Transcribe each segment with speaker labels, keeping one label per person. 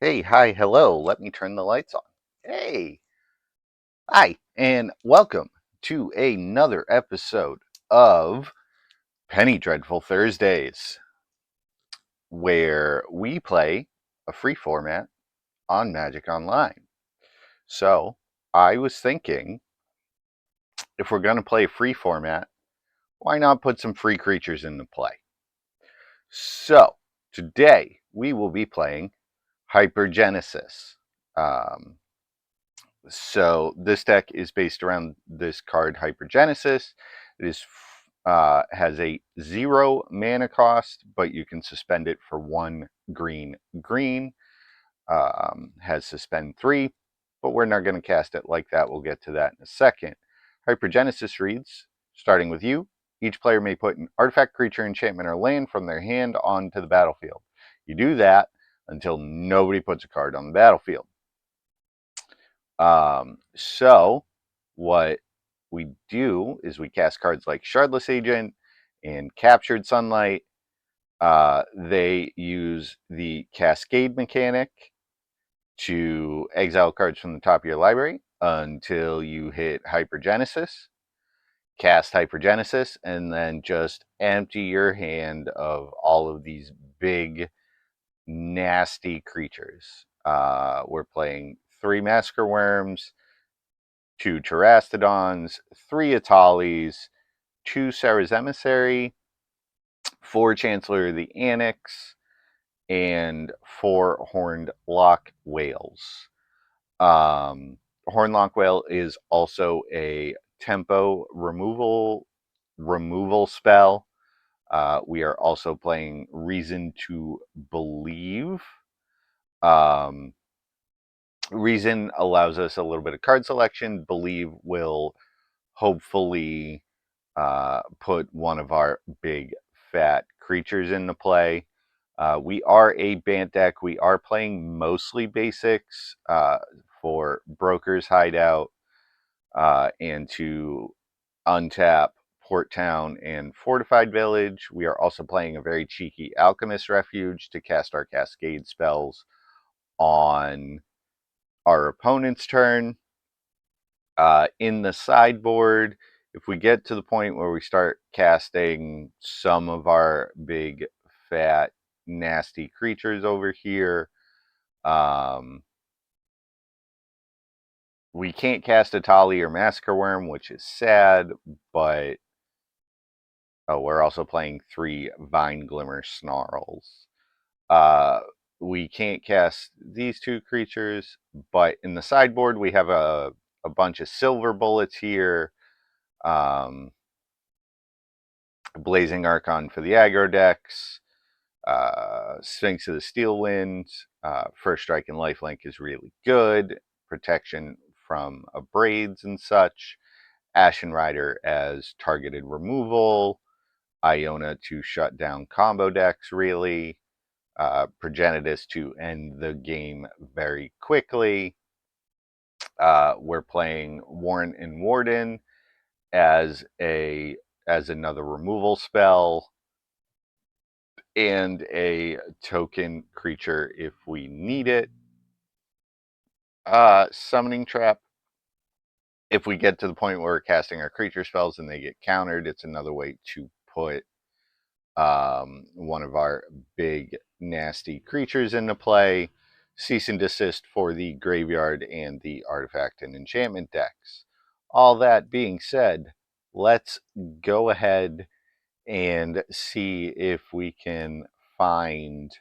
Speaker 1: Hey, hi, hello. Let me turn the lights on. Hey, hi, and welcome to another episode of Penny Dreadful Thursdays, where we play a free format on Magic Online. So, I was thinking if we're going to play a free format, why not put some free creatures into play? So, today we will be playing Hypergenesis. Um, So this deck is based around this card Hypergenesis. It is has a 0 mana cost, but you can suspend it for 1 green. Has suspend 3, but we're not going to cast it like that. We'll get to that in a second. Hypergenesis reads, starting with you, each player may put an artifact, creature, enchantment, or land from their hand onto the battlefield. You do that until nobody puts a card on the battlefield. So what we do is we cast cards like Shardless Agent and Captured Sunlight. They use the Cascade mechanic to exile cards from the top of your library until you hit Hypergenesis, cast Hypergenesis, and then just empty your hand of all of these big, nasty creatures. We're playing 3 Massacre Worms, 2 Terastodons, 3 Atalis, 2 Sarah's Emissary, 4 Chancellor of the Annex, and 4 Horned Lock Whales. Horned Lock Whale is also a tempo removal spell. We are also playing Reason to Believe. Um, Reason allows us a little bit of card selection. Believe will hopefully put one of our big fat creatures into play. We are a Bant deck. We are playing mostly basics for Broker's Hideout and to untap Port Town and Fortified Village. We are also playing a very cheeky Alchemist Refuge to cast our Cascade spells on our opponent's turn. In the sideboard, if we get to the point where we start casting some of our big, fat, nasty creatures over here, we can't cast a Tali or Massacre Worm, which is sad, but we're also playing 3 Vine Glimmer Snarls. Uh, we can't cast these 2 creatures, but in the sideboard, we have a bunch of silver bullets here. Blazing Archon for the aggro decks, Sphinx of the Steel Wind, First Strike and Lifelink is really good, protection from Abrades and such, Ashen Rider as targeted removal, Iona to shut down combo decks really, Progenitus to end the game very quickly. We're playing Warrant and Warden as another removal spell and a token creature if we need it. Summoning Trap. If we get to the point where we're casting our creature spells and they get countered, it's another way to put one of our big nasty creatures into play. Cease and Desist for the graveyard and the artifact and enchantment decks. All that being said, let's go ahead and see if we can find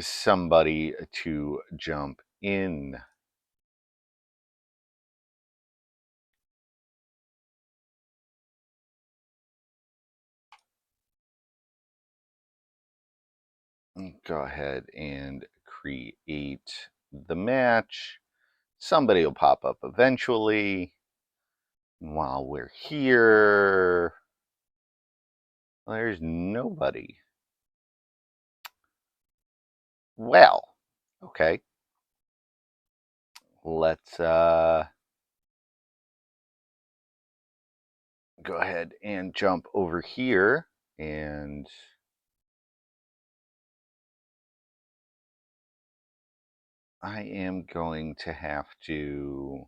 Speaker 1: somebody to jump in. Go ahead and create the match. Somebody will pop up eventually. While we're here, there's nobody. Well, okay. Let's go ahead and jump over here and I am going to have to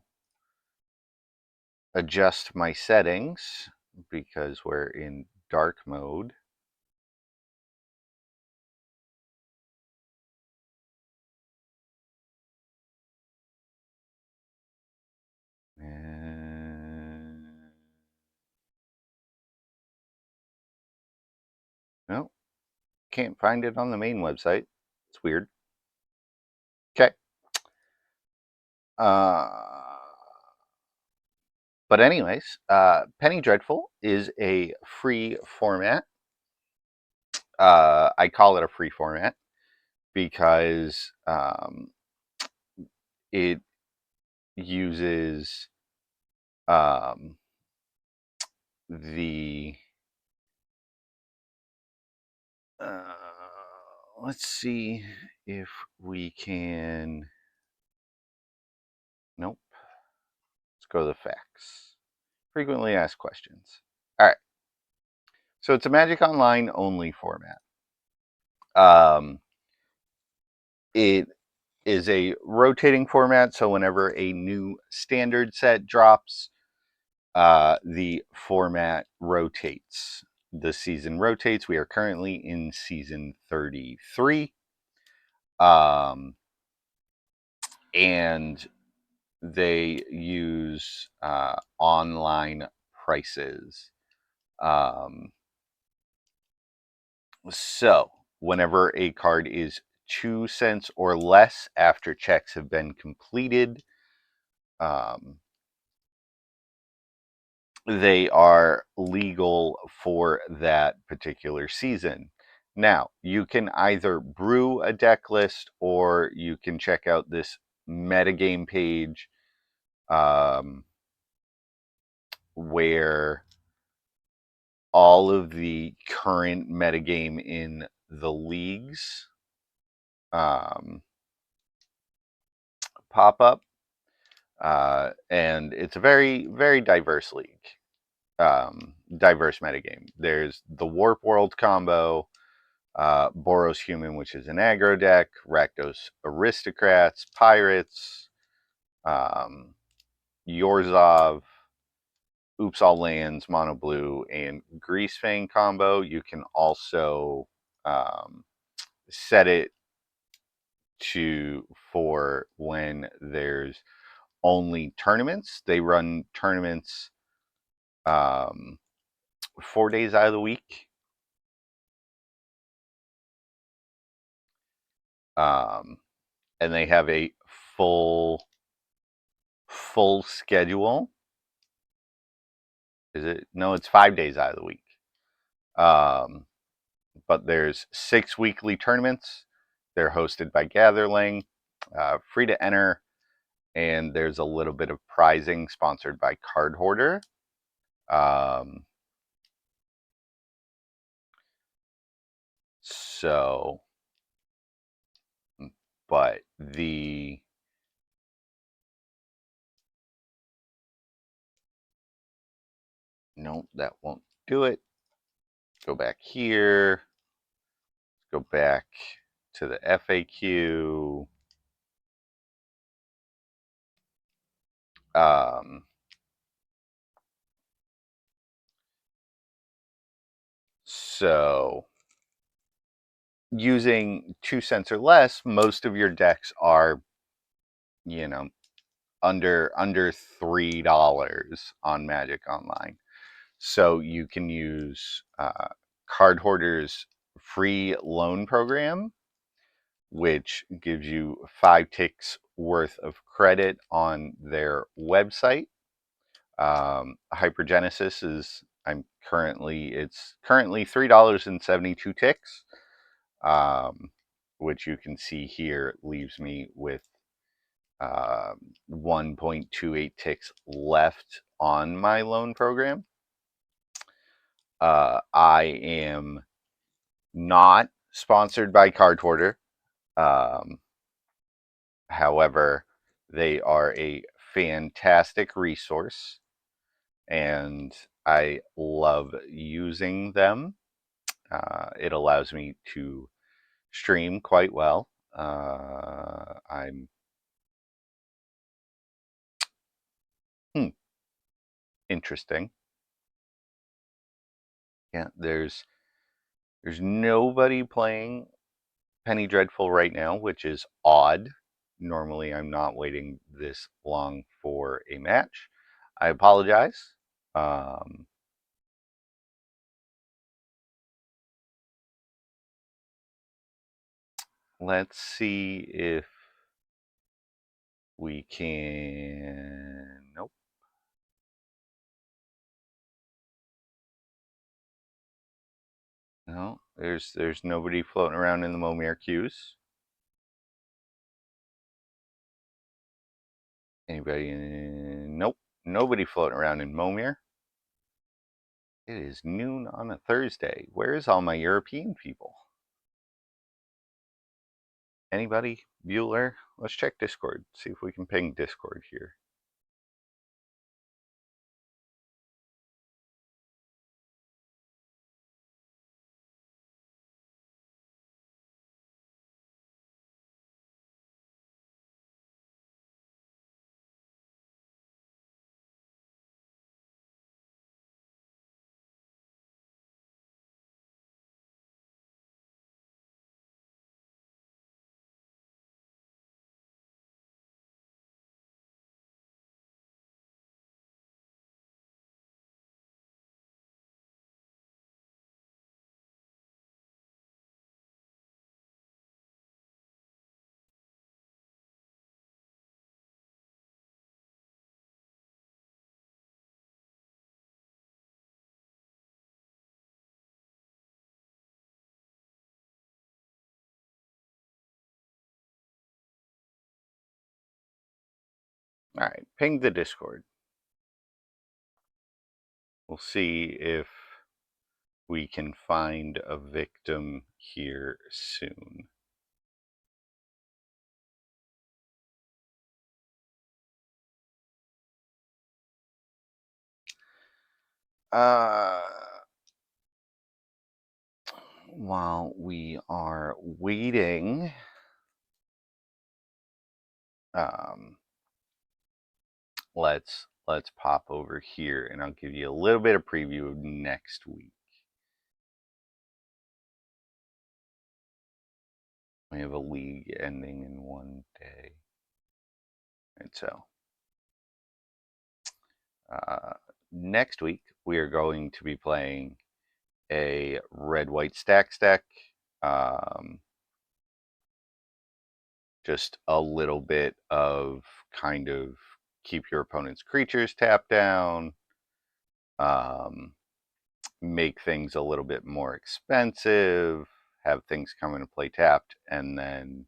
Speaker 1: adjust my settings because we're in dark mode. And no, can't find it on the main website. It's weird. Okay. But anyways, Penny Dreadful is a free format. I call it a free format because it uses the let's see if we can. Nope. Let's go to the facts. Frequently asked questions. All right. So it's a Magic Online only format. It is a rotating format, so whenever a new standard set drops, the format rotates. The season rotates. We are currently in season 33. And they use online prices. So, whenever a card is 2 cents or less after checks have been completed, they are legal for that particular season. Now, you can either brew a deck list or you can check out this metagame page where all of the current metagame in the leagues pop up. And it's a very, very diverse league, diverse metagame. There's the Warp World combo, Boros Human, which is an aggro deck, Rakdos Aristocrats, Pirates, Yorzov, Oops All Lands, Mono Blue, and Grease Fang combo. You can also set it for when there's only tournaments. They run tournaments 4 days out of the week. And they have a full schedule. Is it? No, it's 5 days out of the week. But there's 6 weekly tournaments. They're hosted by Gatherling, free to enter, and there's a little bit of prizing sponsored by Card Hoarder. So, but nope, that won't do it. Go back here. Go back to the FAQ. So using 2 cents or less, most of your decks are, under $3 on Magic Online. So you can use Card Hoarder's free loan program, which gives you 5 ticks worth of credit on their website. Hypergenesis is it's currently $3.72 ticks, which you can see here leaves me with 1.28 ticks left on my loan program. I am not sponsored by Card Hoarder. However, they are a fantastic resource and I love using them. It allows me to stream quite well. I'm interesting. Yeah, there's nobody playing Penny Dreadful right now, which is odd. Normally, I'm not waiting this long for a match. I apologize. Let's see if we can. Nope. No, there's nobody floating around in the Momir queues. Anybody? Nope. Nobody floating around in Momir. It is noon on a Thursday. Where's all my European people? Anybody? Bueller? Let's check Discord. See if we can ping Discord here. All right, ping the Discord. We'll see if we can find a victim here soon. While we are waiting, let's pop over here and I'll give you a little bit of preview of next week. We have a league ending in one day. And so next week we are going to be playing a red-white stacks deck. Just a little bit of kind of keep your opponent's creatures tapped down, make things a little bit more expensive, have things come into play tapped, and then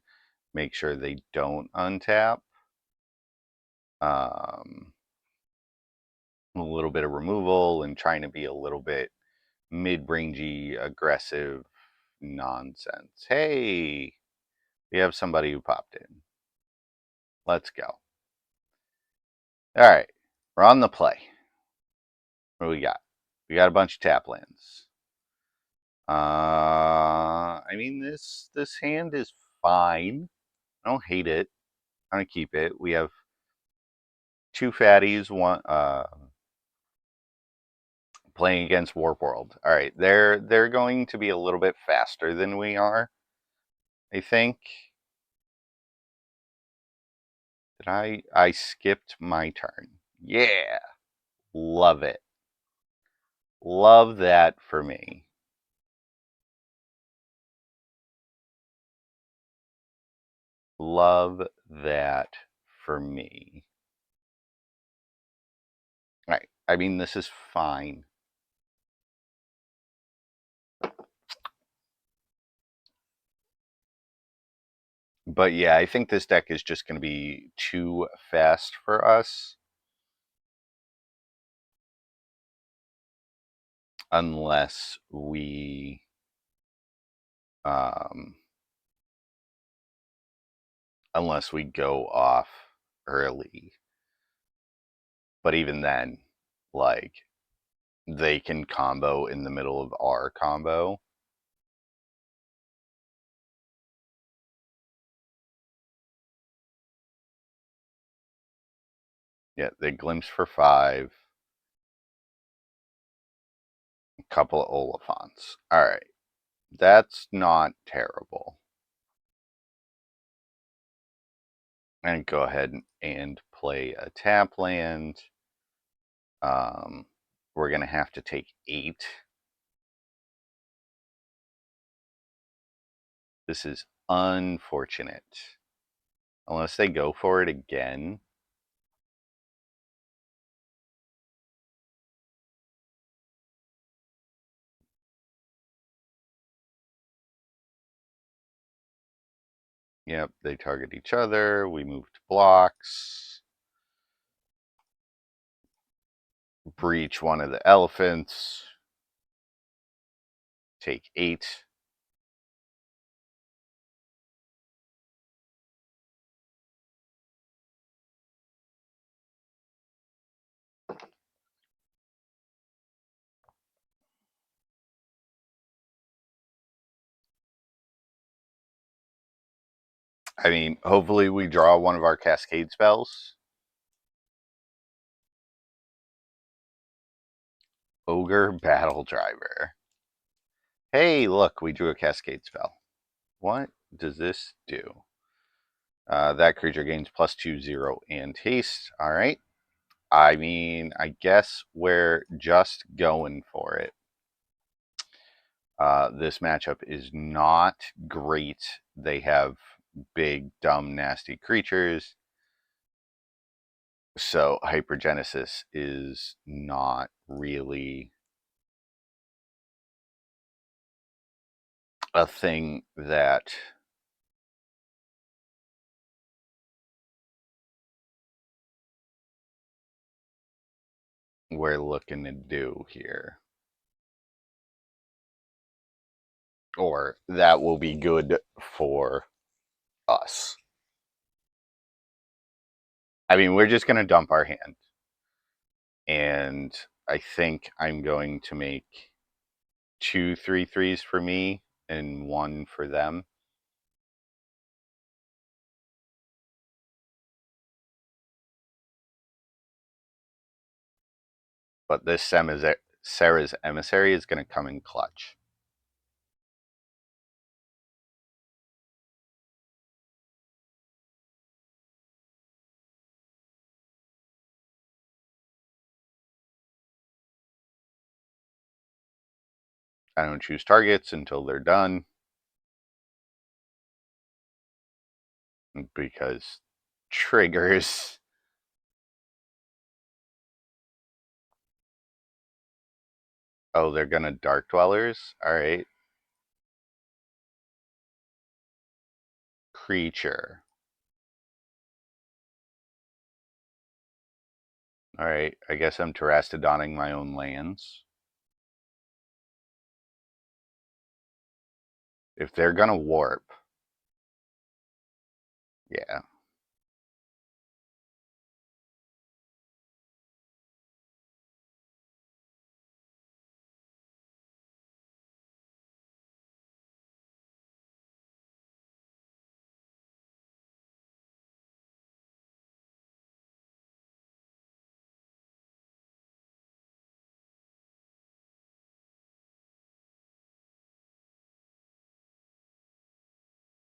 Speaker 1: make sure they don't untap. A little bit of removal and trying to be a little bit mid-rangey, aggressive nonsense. Hey, we have somebody who popped in. Let's go. All right, we're on the play. What do we got? We got a bunch of tap lands. I mean, this hand is fine. I don't hate it. I'm gonna keep it. We have two fatties, one playing against Warp World. All right, they're going to be a little bit faster than we are, I think. Did I skipped my turn? Yeah, love it. Love that for me. Love that for me. All right. I mean, this is fine. But yeah, I think this deck is just going to be too fast for us. Unless we go off early. But even then, like, they can combo in the middle of our combo. Yeah, they glimpse for 5. Couple of Oliphants. Alright. That's not terrible. And go ahead and play a tap land. We're going to have to take 8. This is unfortunate. Unless they go for it again. Yep, they target each other. We moved blocks. Breach one of the elephants. Take 8. I mean, hopefully we draw one of our cascade spells. Ogre Battle Driver. Hey, look, we drew a cascade spell. What does this do? That creature gains +2, 0, and haste. Alright. I mean, I guess we're just going for it. This matchup is not great. They have big, dumb, nasty creatures. So Hypergenesis is not really a thing that we're looking to do here. Or that will be good for us. I mean, we're just going to dump our hand. And I think I'm going to make 2 3/3s for me and 1 for them. But this Sarah's Emissary is going to come in clutch. I don't choose targets until they're done. Because triggers. Oh, they're going to Dark Dwellers? Alright. Creature. Alright, I guess I'm Terrastodoning my own lands. If they're gonna warp. Yeah.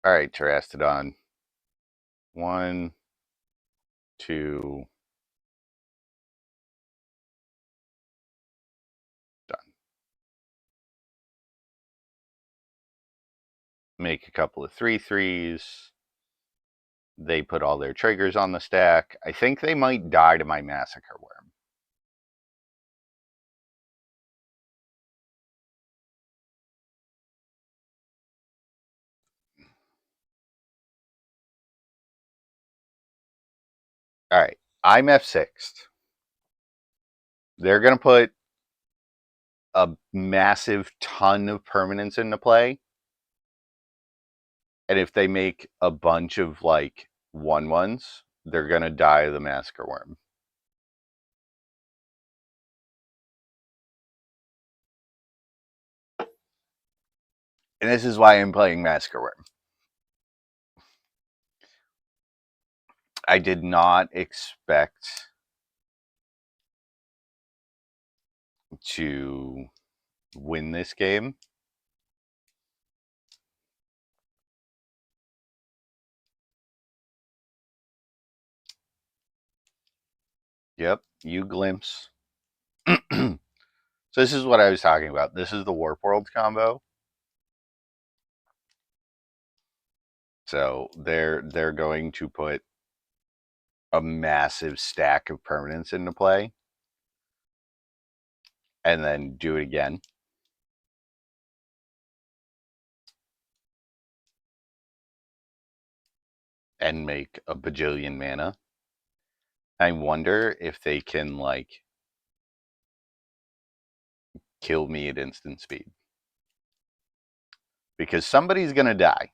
Speaker 1: Alright, Terrastodon. 1, 2. Done. Make a couple of 3/3s. They put all their triggers on the stack. I think they might die to my Massacre Worm. Alright, I'm F6'd. They're going to put a massive ton of permanents into play. And if they make a bunch of, like, 1/1s, they're going to die of the Massacre Worm. And this is why I'm playing Massacre Worm. I did not expect to win this game. Yep, you glimpse. So this is what I was talking about. This is the Warp World combo. So they're going to put a massive stack of permanents into play and then do it again. And make a bajillion mana. I wonder if they can, like, kill me at instant speed. Because somebody's going to die.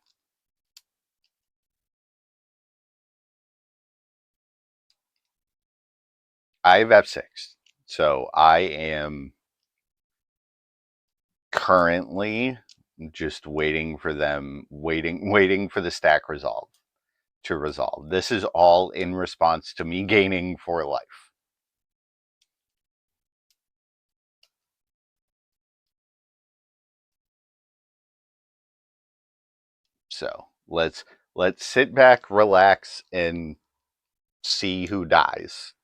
Speaker 1: I have F6. So I am currently just waiting for them, waiting for the stack to resolve. This is all in response to me gaining 4 life. So let's sit back, relax, and see who dies.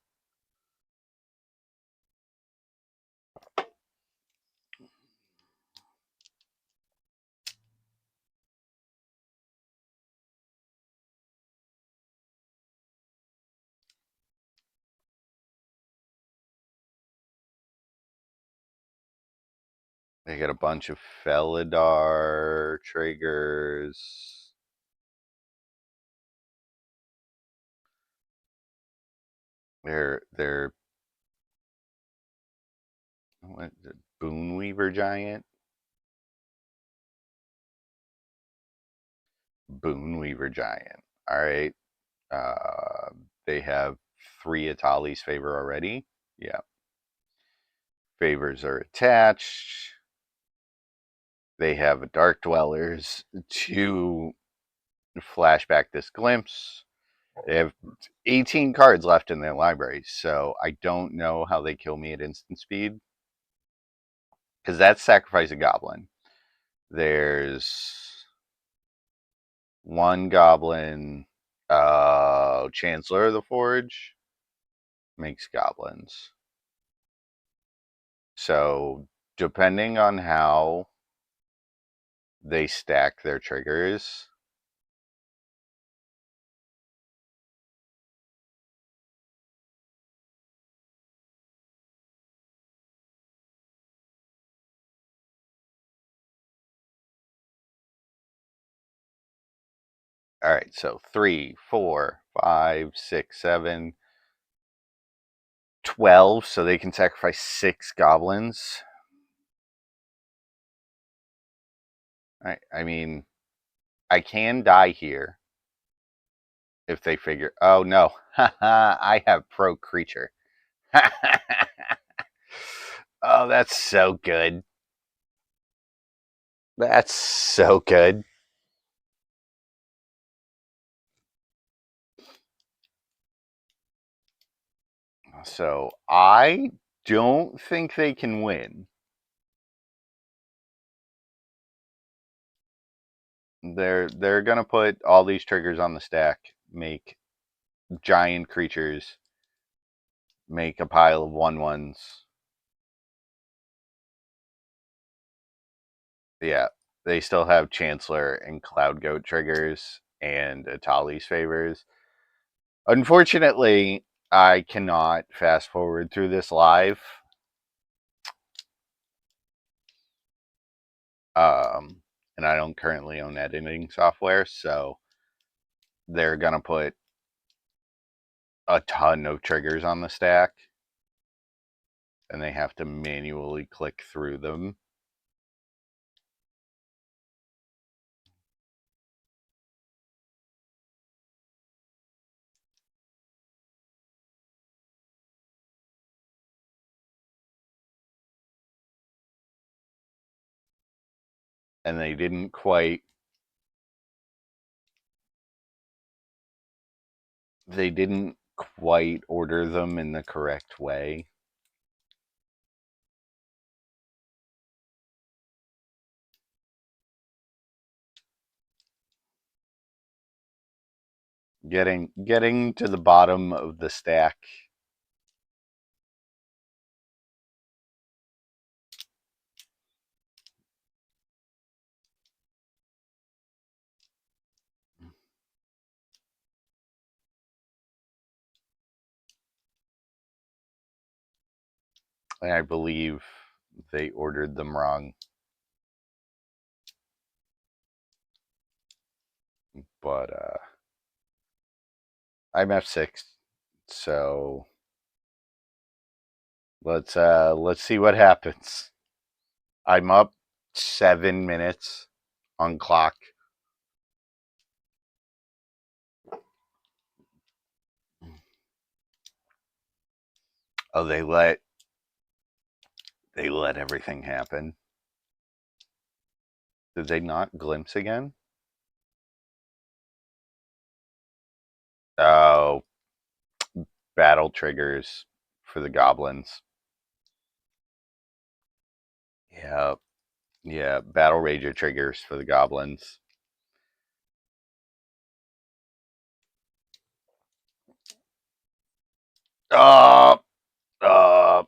Speaker 1: They got a bunch of Felidar triggers. They're what, the Boonweaver Giant. Boonweaver Giant. All right. They have 3 Atali's favor already. Yeah. Favors are attached. They have a Dark Dwellers to flashback this glimpse. They have 18 cards left in their library, so I don't know how they kill me at instant speed. Because that's sacrifice a goblin. There's 1 goblin. Chancellor of the Forge makes goblins. So depending on how they stack their triggers, all right, so 3, 4, 5, 6, 7, 12. So they can sacrifice 6 goblins. I mean, I can die here if they figure. Oh no, I have pro creature. Oh, that's so good. That's so good. So I don't think they can win. They're gonna put all these triggers on the stack, make giant creatures, make a pile of 1/1s. Yeah, they still have Chancellor and Cloud Goat triggers and Atali's favors. Unfortunately, I cannot fast forward through this live. And I don't currently own editing software, so they're gonna put a ton of triggers on the stack, and they have to manually click through them. And they didn't quite order them in the correct way. Getting to the bottom of the stack. And I believe they ordered them wrong. But I'm F6, so let's see what happens. I'm up 7 minutes on clock. Oh, they let everything happen. Did they not glimpse again? Oh, battle triggers for the goblins. Yeah, yeah, battle rager triggers for the goblins. Uh, uh,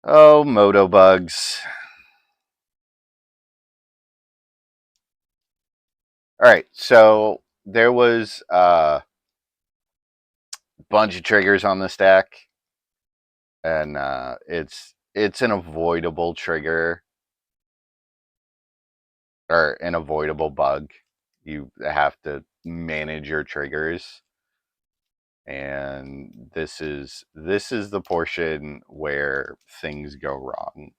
Speaker 1: oh, moto bugs. All right, so there was a bunch of triggers on the stack, and it's an avoidable trigger or an avoidable bug. You have to manage your triggers, and this is the portion where things go wrong.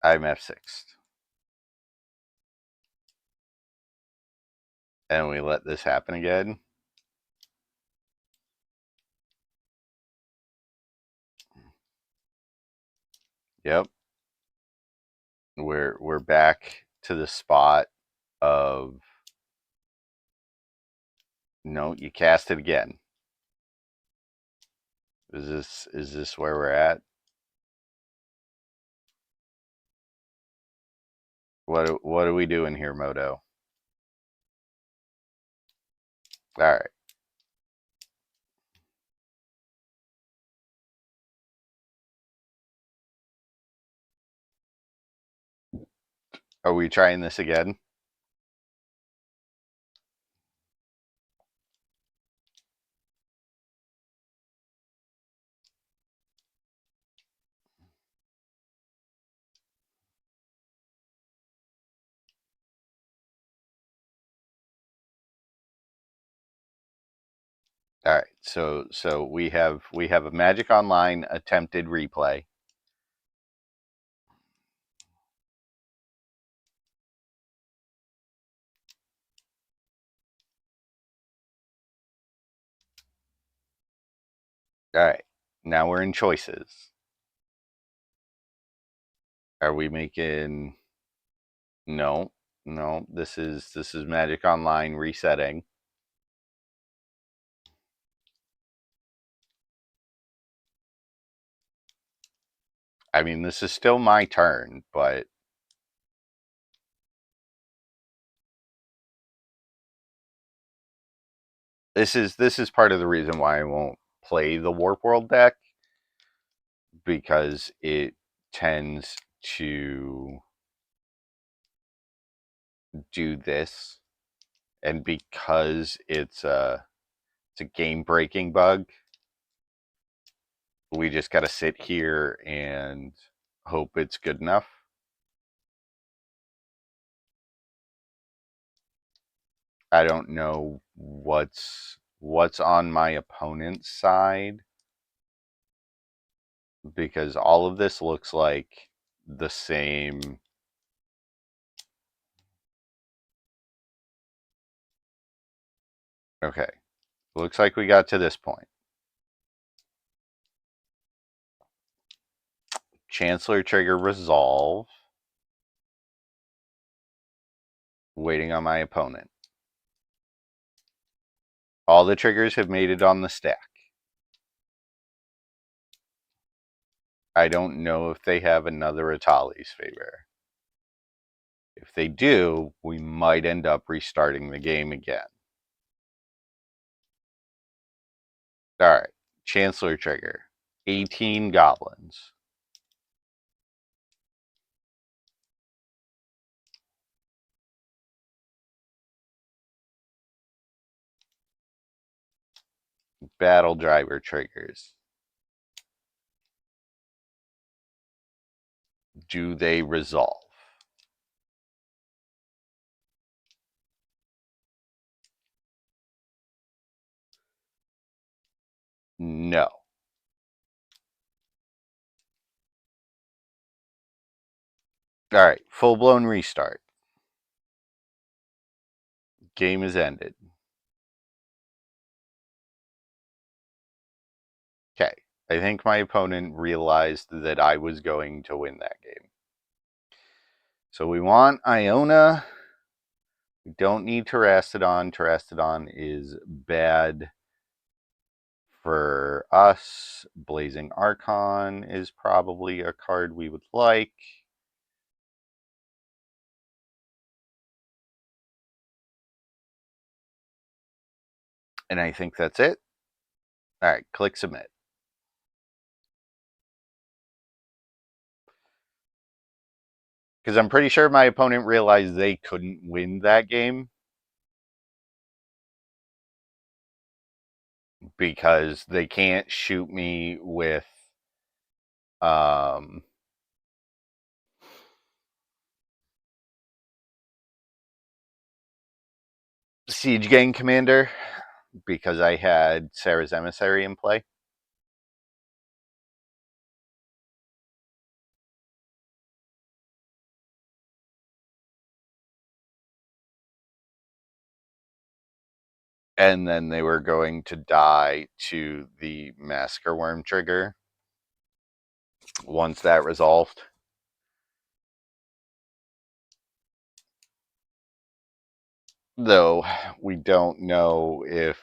Speaker 1: I'm F6. And we let this happen again. Yep. We're back to the spot of no, you cast it again. Is this where we're at? What are we doing here, Moto? All right. Are we trying this again? All right. So we have a Magic Online attempted replay. All right. Now we're in choices. Are we making no, no, this is Magic Online resetting. I mean, this is still my turn, but this is part of the reason why I won't play the Warp World deck, because it tends to do this, and because it's a game breaking bug, we just got to sit here and hope it's good enough. I don't know what's on my opponent's side, because all of this looks like the same. Okay, looks like we got to this point. Chancellor trigger resolve. Waiting on my opponent. All the triggers have made it on the stack. I don't know if they have another Atali's favor. If they do, we might end up restarting the game again. Alright, Chancellor trigger. 18 goblins. Battle driver triggers. Do they resolve? No. Alright, full-blown restart. Game is ended. Okay, I think my opponent realized that I was going to win that game. So we want Iona. We don't need Terastodon. Terastodon is bad for us. Blazing Archon is probably a card we would like. And I think that's it. All right, click submit. Because I'm pretty sure my opponent realized they couldn't win that game. Because they can't shoot me with Siege Gang Commander, because I had Sarah's Emissary in play. And then they were going to die to the Massacre Worm trigger once that resolved. Though we don't know if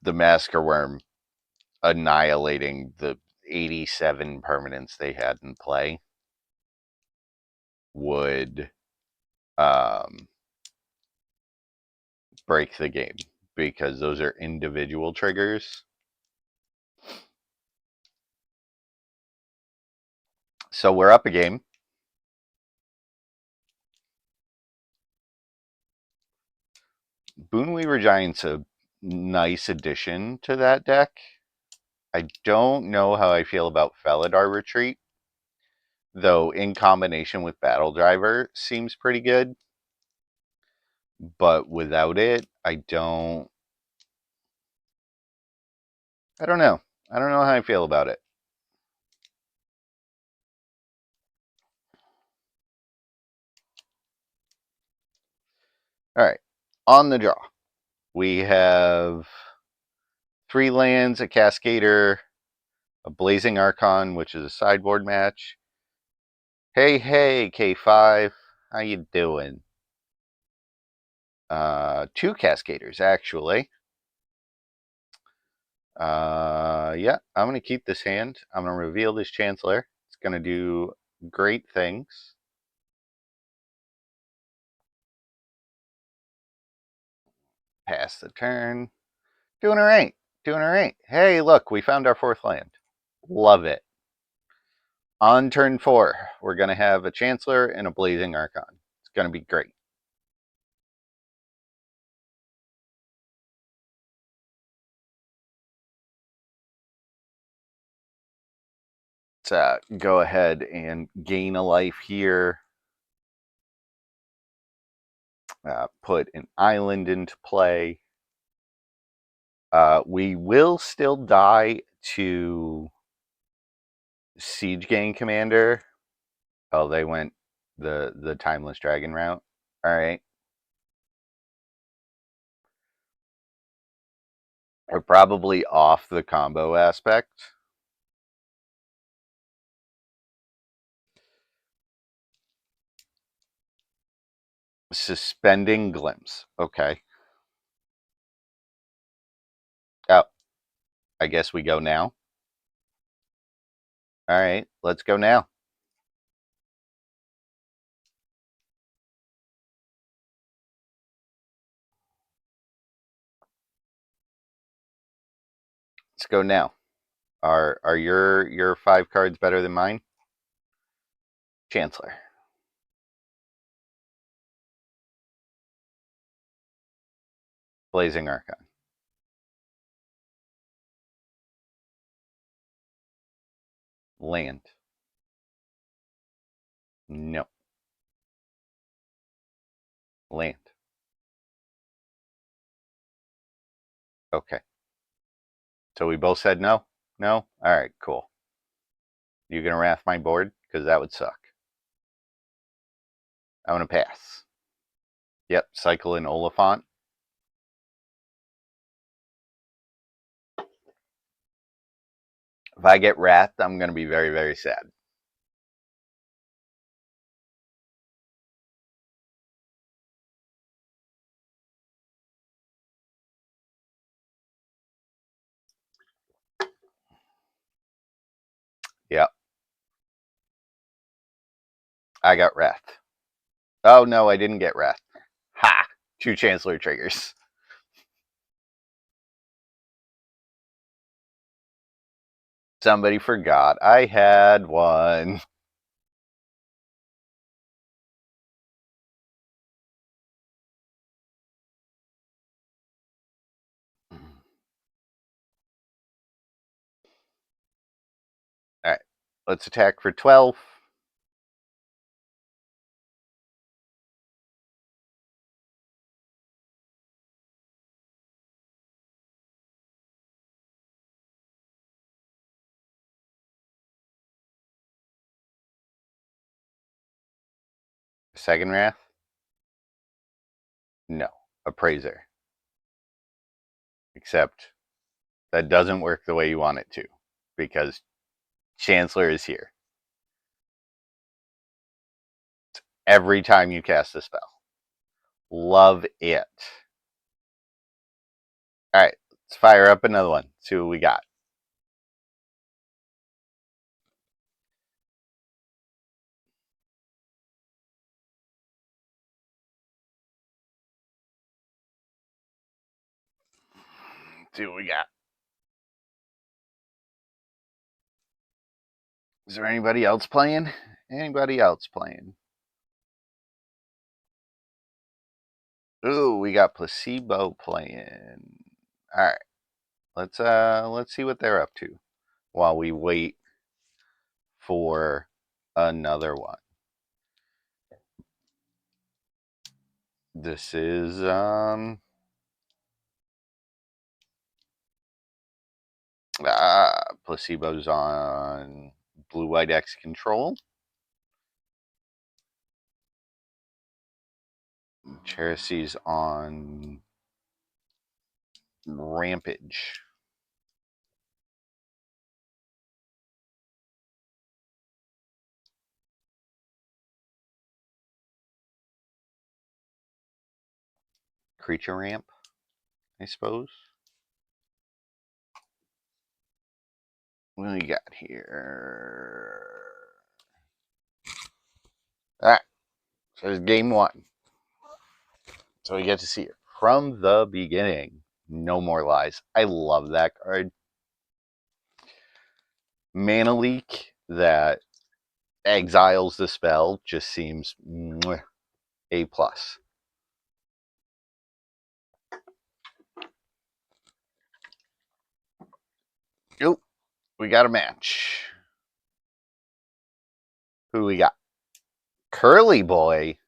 Speaker 1: the Massacre Worm annihilating the 87 permanents they had in play would break the game, because those are individual triggers. So we're up a game. Boonweaver Giant's a nice addition to that deck. I don't know how I feel about Felidar Retreat, though in combination with Battle Driver seems pretty good. But without it, I don't know. I don't know how I feel about it. All right, on the draw, we have 3 lands, a Cascader, a Blazing Archon, which is a sideboard match. Hey, K5, how you doing? 2 Cascaders, actually. Yeah, I'm going to keep this hand. I'm going to reveal this Chancellor. It's going to do great things. Pass the turn. Doing all right. Doing all right. Hey, look, we found our 4th land. Love it. On turn 4, we're going to have a Chancellor and a Blazing Archon. It's going to be great. Let's go ahead and gain a life here. Put an island into play. We will still die to Siege Gang Commander. Oh, they went the Timeless Dragon route. All right. We're probably off the combo aspect. Suspending glimpse. Okay. Oh, I guess we go now. All right, let's go now. Let's go now. Are your 5 cards better than mine? Chancellor. Blazing Archon. Land. No. Land. Okay. So we both said no? No? Alright, cool. You gonna wrath my board? Because that would suck. I'm gonna pass. Yep, cycle in Oliphant. If I get wrathed, I'm gonna be very, very sad. Yep. I got wrathed. Oh no, I didn't get wrathed. Ha! 2 Chancellor triggers. Somebody forgot I had one. Alright, let's attack for 12. Second wrath? No. Appraiser. Except that doesn't work the way you want it to, because Chancellor is here every time you cast a spell. Love it. Alright, let's fire up another one. See what we got. See what we got. Is there anybody else playing? Anybody else playing? Ooh, we got Placebo playing. Alright. Let's see what they're up to while we wait for another one. This is Placebo's on Blue White X Control. Cheresy's on Rampage. Creature Ramp, I suppose. What do we got here? Alright, so it's game 1. So we get to see it from the beginning. No More Lies. I love that card. Mana Leak that exiles the spell just seems A+. Nope, we got a match. Who we got? Curly Boy.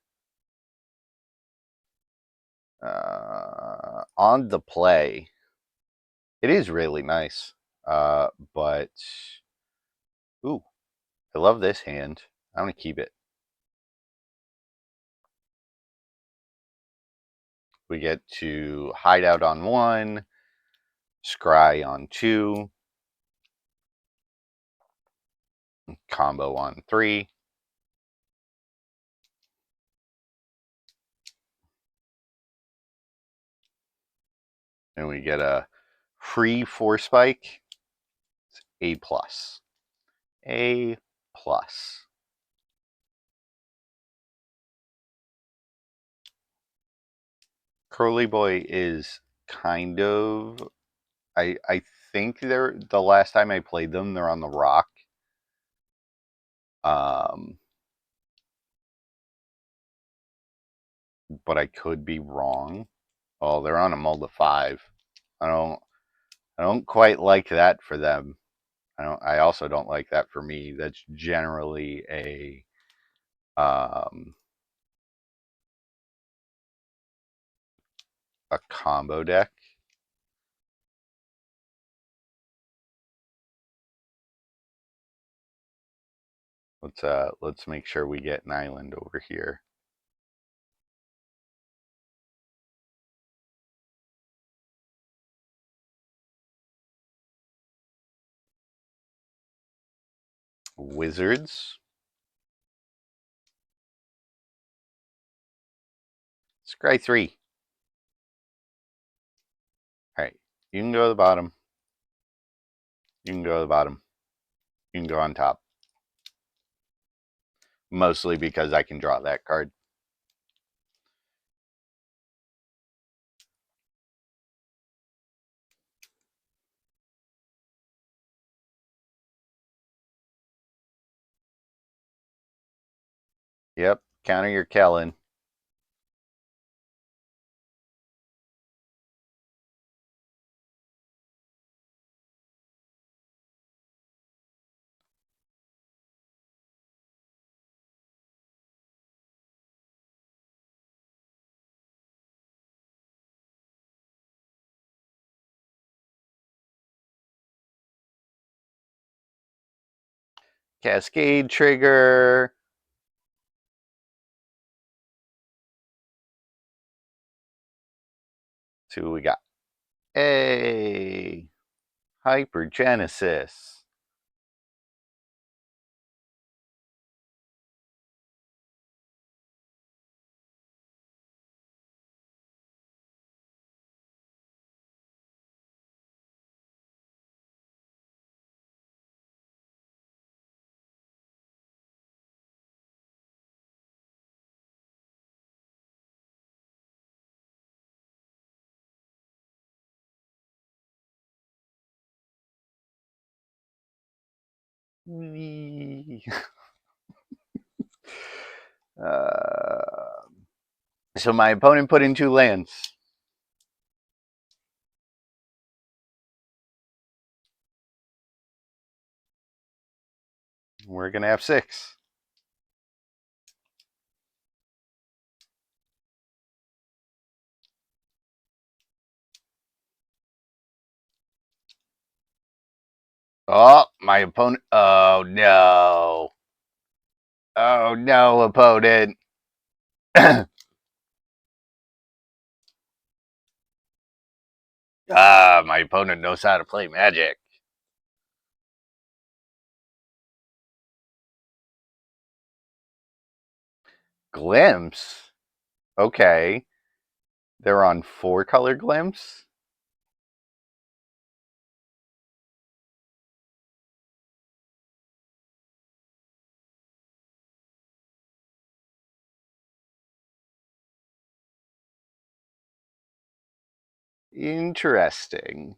Speaker 1: On the play. It is really nice. But ooh, I love this hand. I'm gonna keep it. We get to Hideout on 1, Scry on 2, combo on 3. and we get a free 4 spike. It's A plus. A plus. Curly Boy is kind of, I think they're, the last time I played them, they're on the rock. But I could be wrong. Oh, they're on a mold of 5. I don't quite like that for them. I also don't like that for me. That's generally a combo deck. Let's make sure we get an island over here. Wizards. Scry 3. Alright. You can go to the bottom. You can go to the bottom. You can go on top. Mostly because I can draw that card. Yep. Counter your Kellen. Cascade trigger. See what we got. Hey, Hypergenesis. uh, so my opponent put in 2 lands. We're gonna have 6. Oh, my opponent. Oh no. Oh no, opponent. My opponent knows how to play Magic. Glimpse? Okay. They're on 4-color Glimpse? Interesting.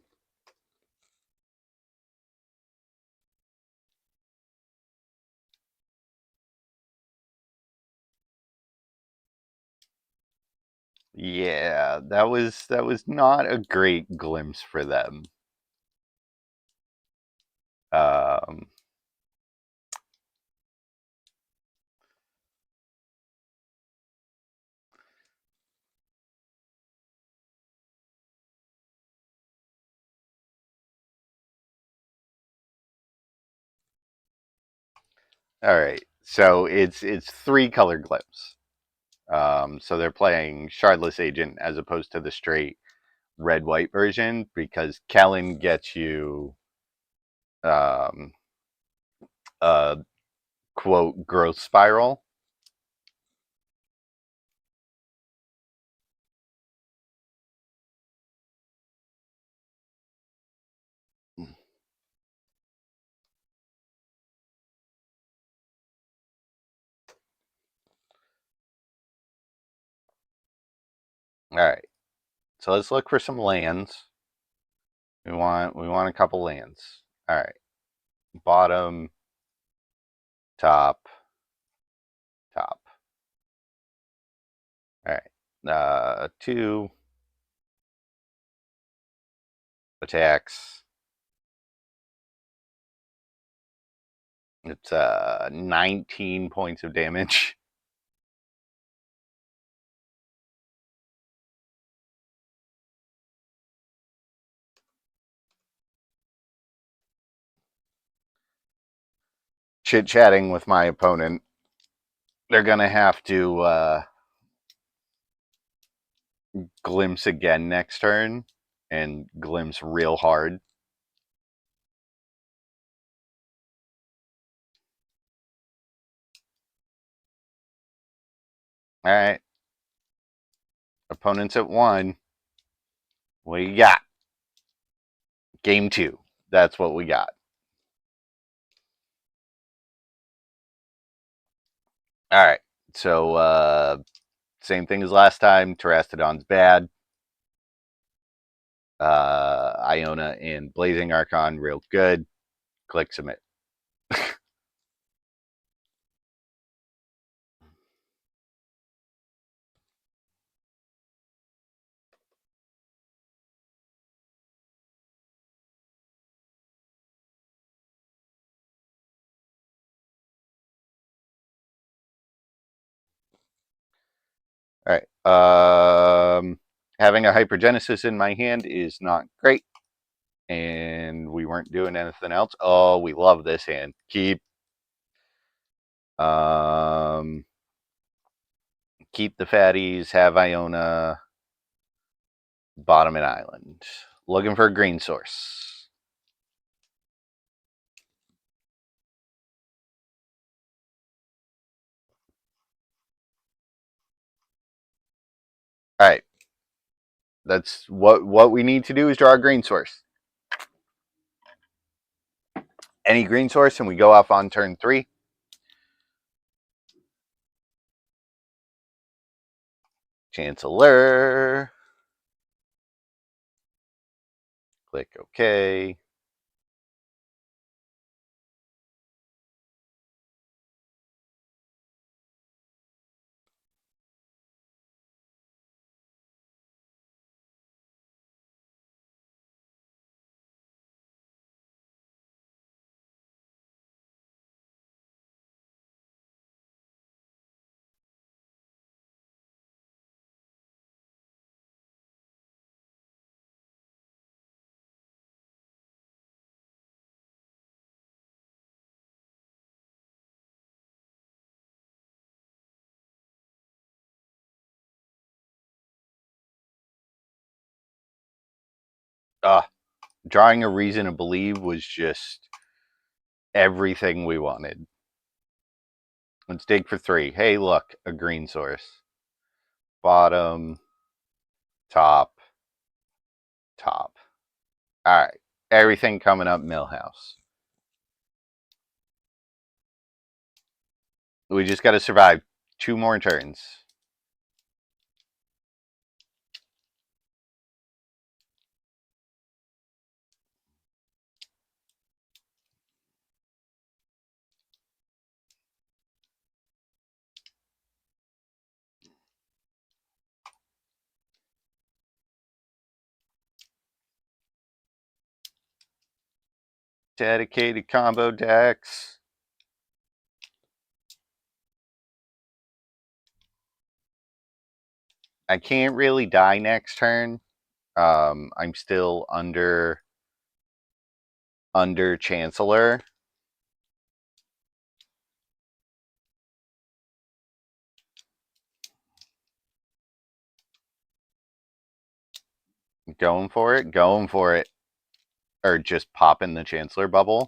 Speaker 1: Yeah, that was not a great glimpse for them. Um, all right, so it's 3-color glimpse. So they're playing Shardless Agent as opposed to the straight red-white version because Kellen gets you a quote growth spiral. All right. So let's look for some lands. We want a couple lands. All right. Bottom, top, top. All right. Two attacks. It's 19 points of damage. Chit chatting with my opponent. They're gonna have to glimpse again next turn and glimpse real hard. All right. Opponents at 1. What you got? Game 2. That's what we got. All right. So same thing as last time. Terastodon's bad. Iona and Blazing Archon real good. Click submit. All right. Having a Hypergenesis in my hand is not great. And we weren't doing anything else. Oh, we love this hand. Keep the fatties, have Iona, bottom and island. Looking for a green source. All right. That's what we need to do is draw a green source. Any green source, and we go off on turn 3. Chancellor. Click OK. Drawing a reason to believe was just everything we wanted. Let's dig for 3. Hey, look, a green source. Bottom, top, top. All right. Everything coming up Millhouse. We just got to survive 2 more turns. Dedicated combo decks. I can't really die next turn. I'm still under Chancellor. Going for it. Or just popping the Chancellor bubble.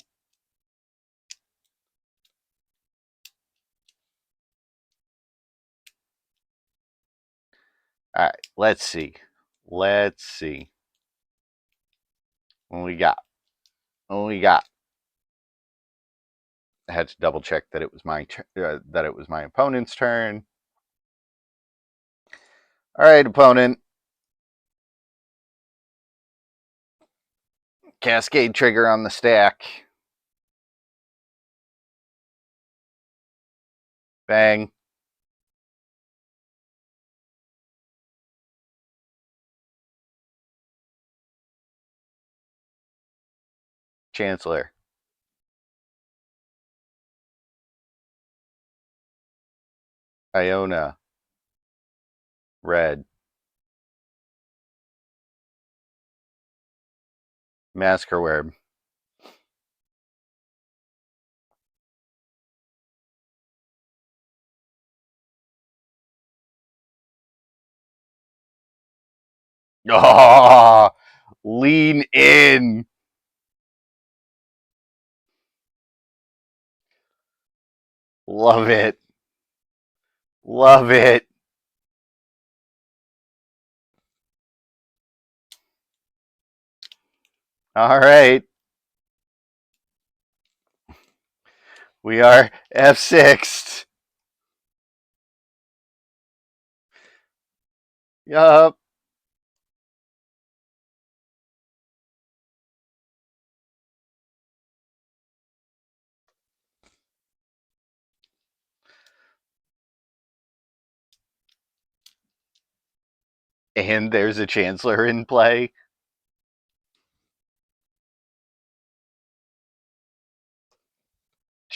Speaker 1: All right, let's see. What we got. I had to double check that it was my opponent's turn. All right, opponent. Cascade trigger on the stack. Bang. Chancellor. Iona. Red. Masquerade. Oh, lean in. Love it. Love it. All right. We are F6. Yup. And there's a Chancellor in play.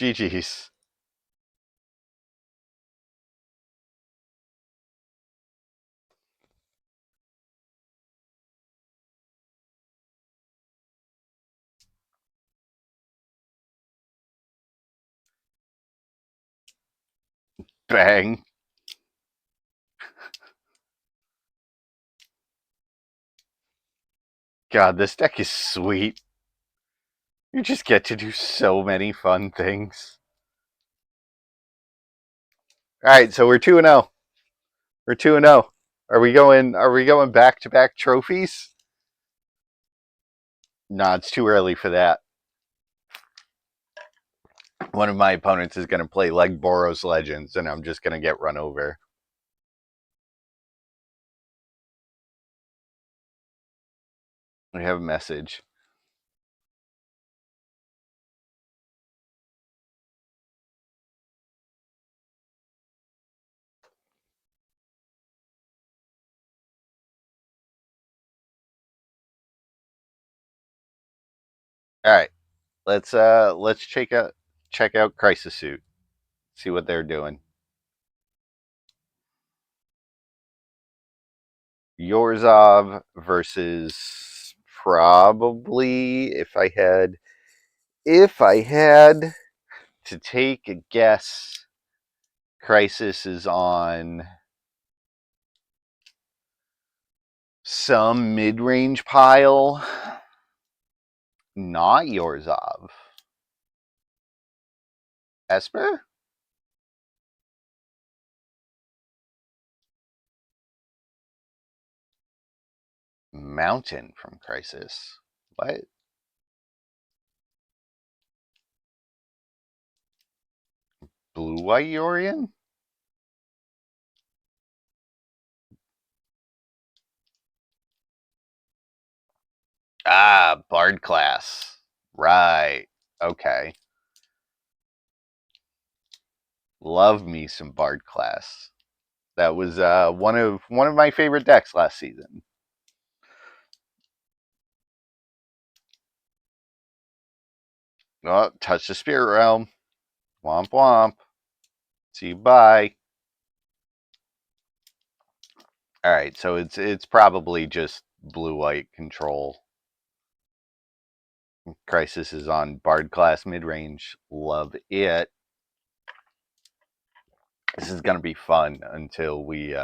Speaker 1: GG's. Bang. God, this deck is sweet. You just get to do so many fun things. All right, so we're 2-0. We're 2-0. Are we going back-to-back trophies? Nah, it's too early for that. One of my opponents is going to play like Boros Legends, and I'm just going to get run over. We have a message. All right, let's check out Crisis Suit. See what they're doing. Yorzov versus probably if I had to take a guess, Crisis is on some mid-range pile. Not Yorzov. Esper? Mountain from Crisis. What? Blue White Yorion? Ah, Bard class. Right. Okay. Love me some Bard class. That was one of my favorite decks last season. Oh, touch the spirit realm. Womp womp. See you bye. All right, so it's probably just blue white control. Crisis is on Bard class mid range. Love it. This is gonna be fun until we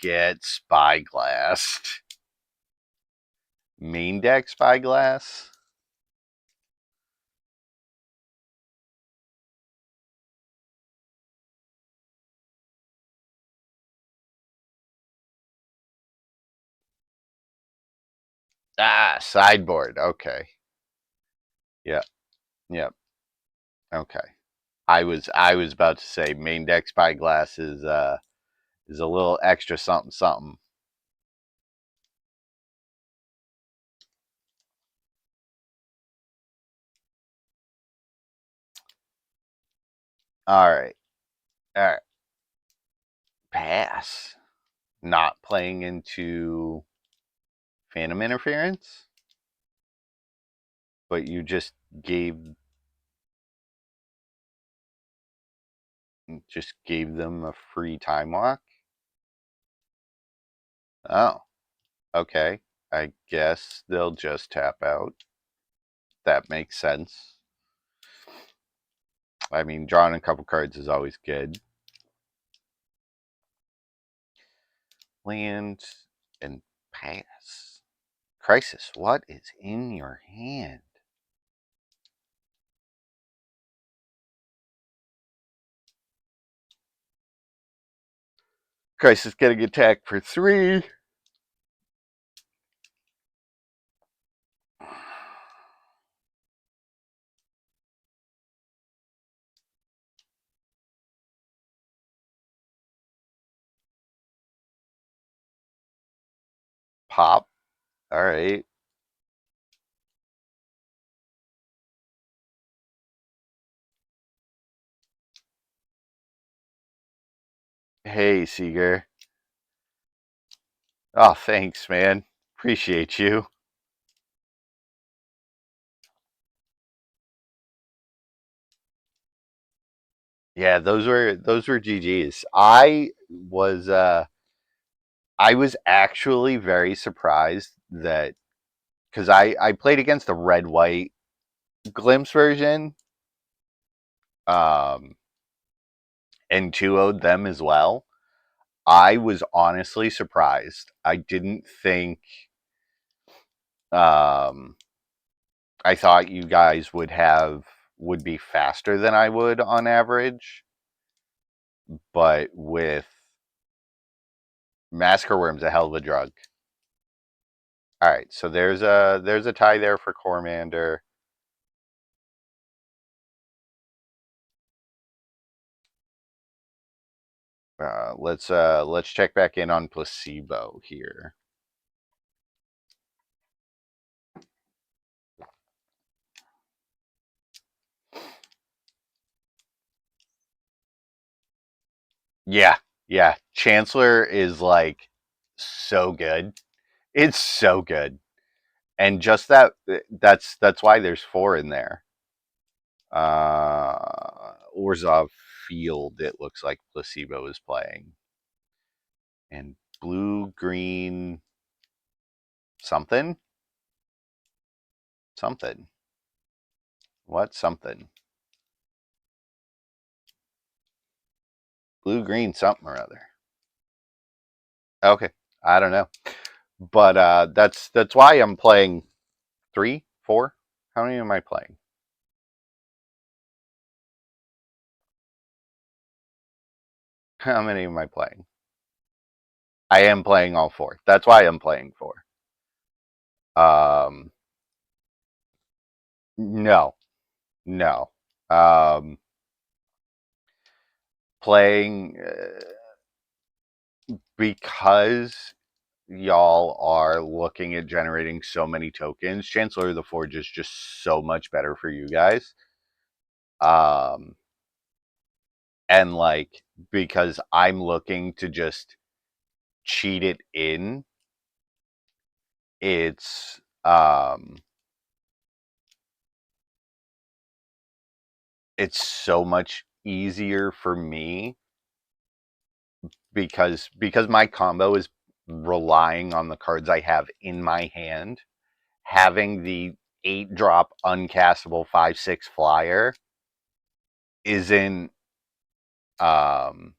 Speaker 1: get Spyglass. Main deck Spyglass. Ah, sideboard. Okay. Yep. Yep. Okay. I was about to say main deck Spyglass is a little extra something something. All right. All right. Pass. Not playing into Phantom Interference, but you just gave them a free time walk. Oh, okay. I guess they'll just tap out. That makes sense. I mean, drawing a couple cards is always good. Land and pass. Crisis, what is in your hand? Crisis getting attacked for 3. Pop. All right. Hey, Seeger. Oh, thanks, man. Appreciate you. Yeah, those were GGs. I was actually very surprised that because I played against the red white glimpse version, um, and 2-0'd them as well. I was honestly surprised. I didn't think. Um, I thought you guys would be faster than I would on average, but with Massacre Worm's a hell of a drug. All right, so there's a tie there for Cormander. Let's check back in on Placebo here. Yeah, yeah. Chancellor is like so good. It's so good. And just that's why there's 4 in there. Orzhov Field, it looks like Placebo is playing. And blue, green, something? Something. What? Something. Blue, green, something or other. Okay. I don't know. But that's why I'm playing 3, 4. How many am I playing? How many am I playing? I am playing all 4. That's why I'm playing 4. Um, no, no. Um, playing because y'all are looking at generating so many tokens. Chancellor of the Forge is just so much better for you guys. Um, and like because I'm looking to just cheat it in, it's it's so much easier for me because my combo is relying on the cards I have in my hand. Having the 8-drop uncastable 5/6 flyer isn't um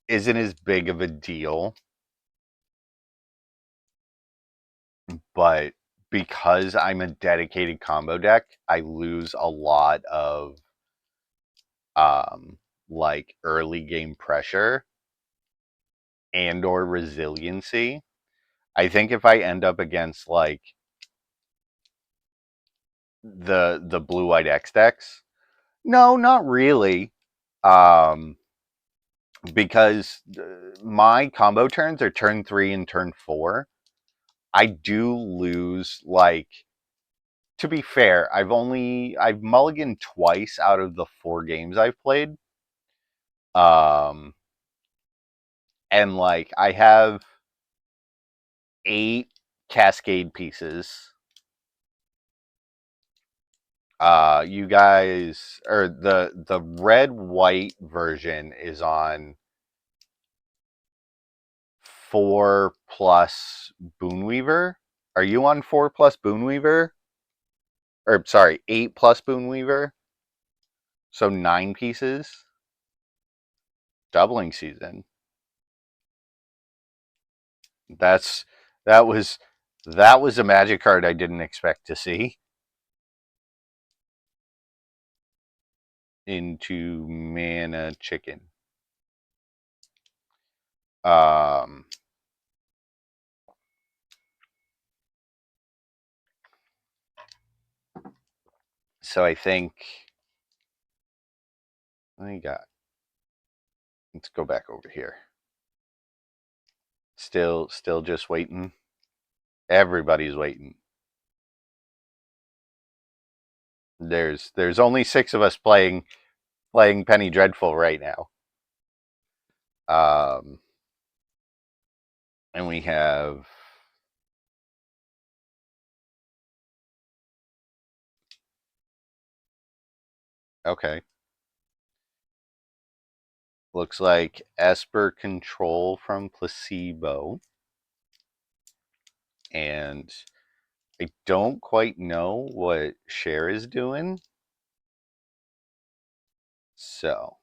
Speaker 1: isn't as big of a deal, but because I'm a dedicated combo deck, I lose a lot of um like early game pressure and or resiliency. I think if I end up against like the blue white X decks. No, not really. Um, because my combo turns are turn 3 and turn 4. I do lose, like, to be fair, I've mulliganed twice out of the 4 games I've played. And like I have 8 cascade pieces. You guys, or the red white version is on 4 plus Boonweaver. Are you on 4 plus Boonweaver? Or sorry, 8 plus Boonweaver? So 9 pieces. Doubling season. That's that was that was a magic card I didn't expect to see. Into mana chicken. Um so I think I got, let's go back over here. Still just waiting. Everybody's waiting. There's only 6 of us playing Penny Dreadful right now. And we have okay. Looks like Esper Control from Placebo. And I don't quite know what Cher is doing. So,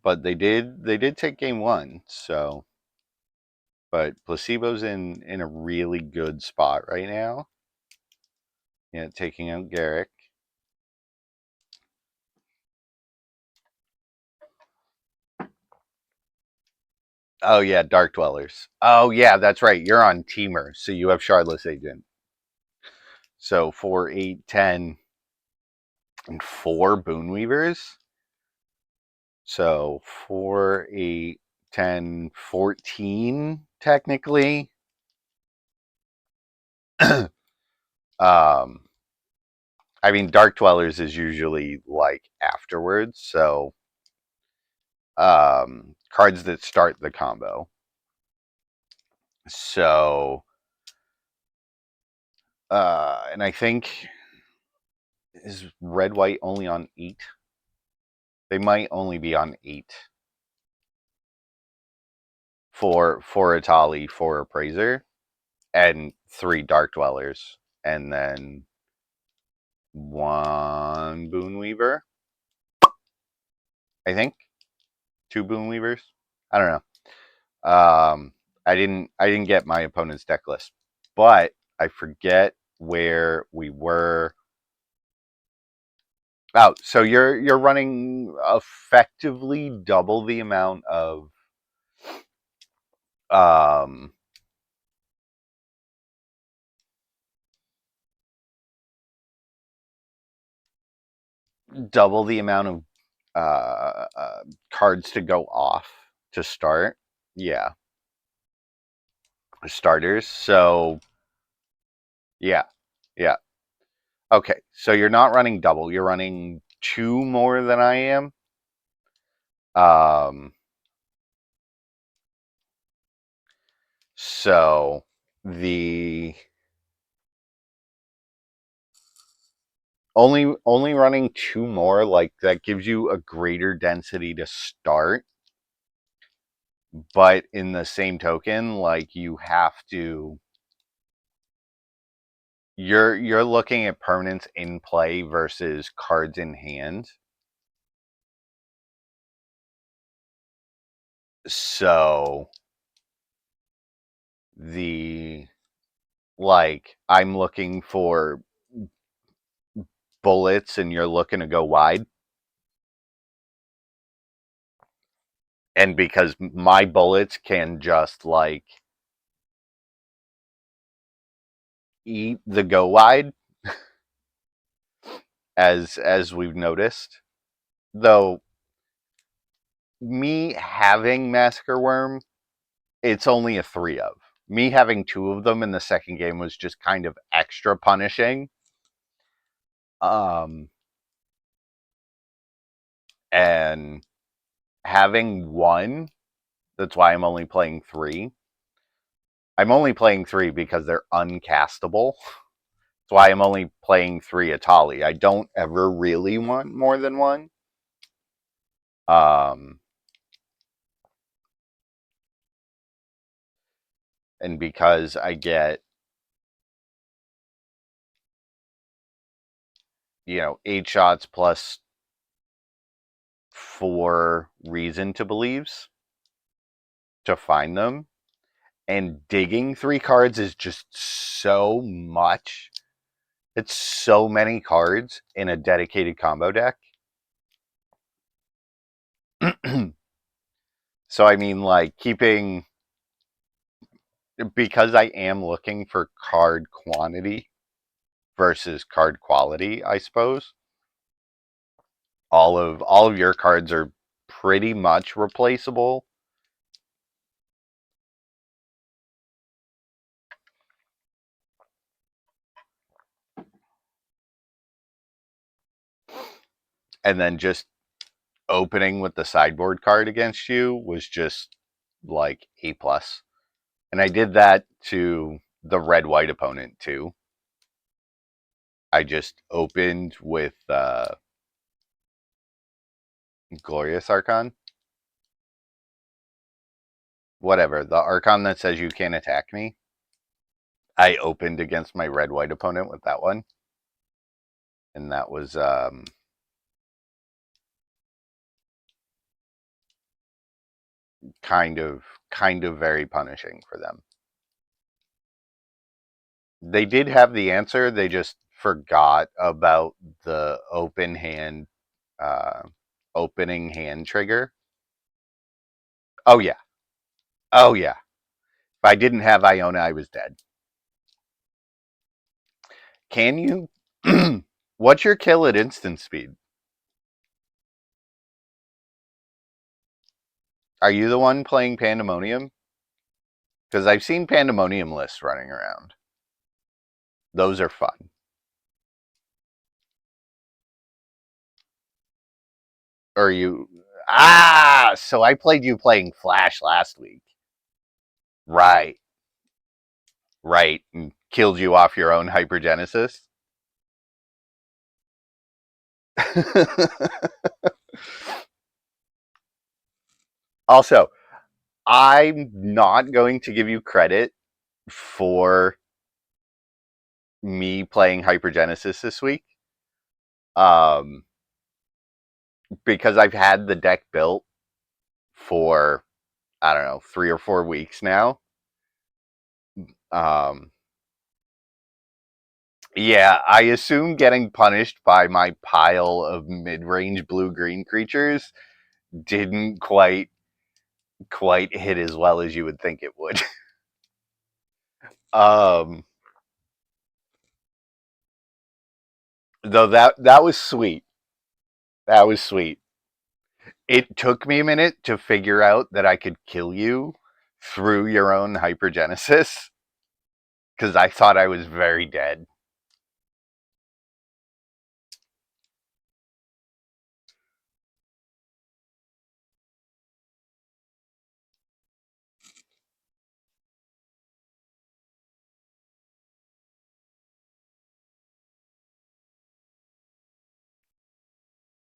Speaker 1: but they did take game 1. So, but Placebo's in a really good spot right now. Yeah, taking out Garrick. Oh yeah, Dark Dwellers. Oh yeah, that's right. You're on Teamer, so you have Shardless Agent. So 4, 8, 10, and 4 Boonweavers. So 4, 8, 10, 14 technically. um I mean, Dark Dwellers is usually like afterwards, so cards that start the combo. So and I think, is red white only on 8? They might only be on 8 for Atali, 4 Appraiser, and 3 Dark Dwellers, and then 1 Boonweaver. I think 2 Boonweavers. I don't know. I didn't get my opponent's deck list, but I forget where we were. Oh, so you're running effectively double the amount of um double the amount of cards to go off to start. Yeah, starters. So yeah, yeah. Okay, so you're not running double. You're running 2 more than I am. Um, so the only running 2 more, like, that gives you a greater density to start. But in the same token, like, you have to, you're looking at permanents in play versus cards in hand. So I'm looking for bullets and you're looking to go wide. And because my bullets can just, like, eat the go wide, as we've noticed. Though me having Massacre Worm, it's only a 3 of. Me having 2 of them in the second game was just kind of extra punishing. Um, and having 1, that's why I'm only playing 3. I'm only playing 3 because they're uncastable. That's why I'm only playing 3 Atali. I don't ever really want more than 1. Um, and because I get, 8 shots plus 4 reason to believes to find them, and digging 3 cards is just so much. It's so many cards in a dedicated combo deck. So I mean, like, because I am looking for card quantity versus card quality, I suppose. All of your cards are pretty much replaceable. And then just opening with the sideboard card against you was just like A plus. And I did that to the red white opponent too. I just opened with Glorious Archon. Whatever. The Archon that says you can't attack me. I opened against my red white opponent with that one. And that was kind of very punishing for them. They did have the answer, they just forgot about the opening hand trigger. Oh yeah. Oh yeah. If I didn't have Iona, I was dead. Can you what's your kill at instant speed? Are you the one playing Pandemonium? Because I've seen Pandemonium lists running around. Those are fun. Or you so I played you playing Flash last week. Right. Right. And killed you off your own hypergenesis. Also, I'm not going to give you credit for me playing hypergenesis this week. Because I've had the deck built for, I don't know, 3 or 4 weeks now. Yeah, I assume getting punished by my pile of mid-range blue-green creatures didn't quite hit as well as you would think it would. um, though that was sweet. That was sweet. It took me a minute to figure out that I could kill you through your own hypergenesis because I thought I was very dead.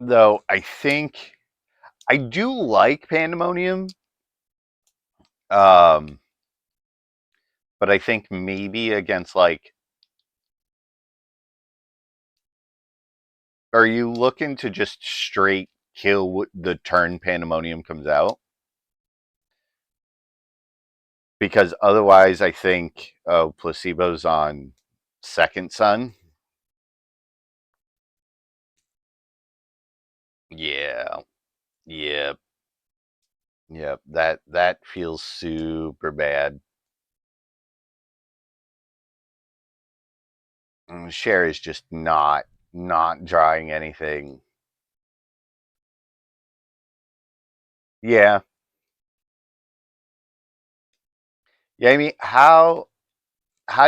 Speaker 1: Though I think I do like Pandemonium, um, but I think maybe against like, are you looking to just straight kill the turn Pandemonium comes out? Because otherwise, I think Placebo's on Second Sun. Yeah, yeah, yeah. That feels super bad. Share is just not drawing anything. Yeah. Yeah, I mean, how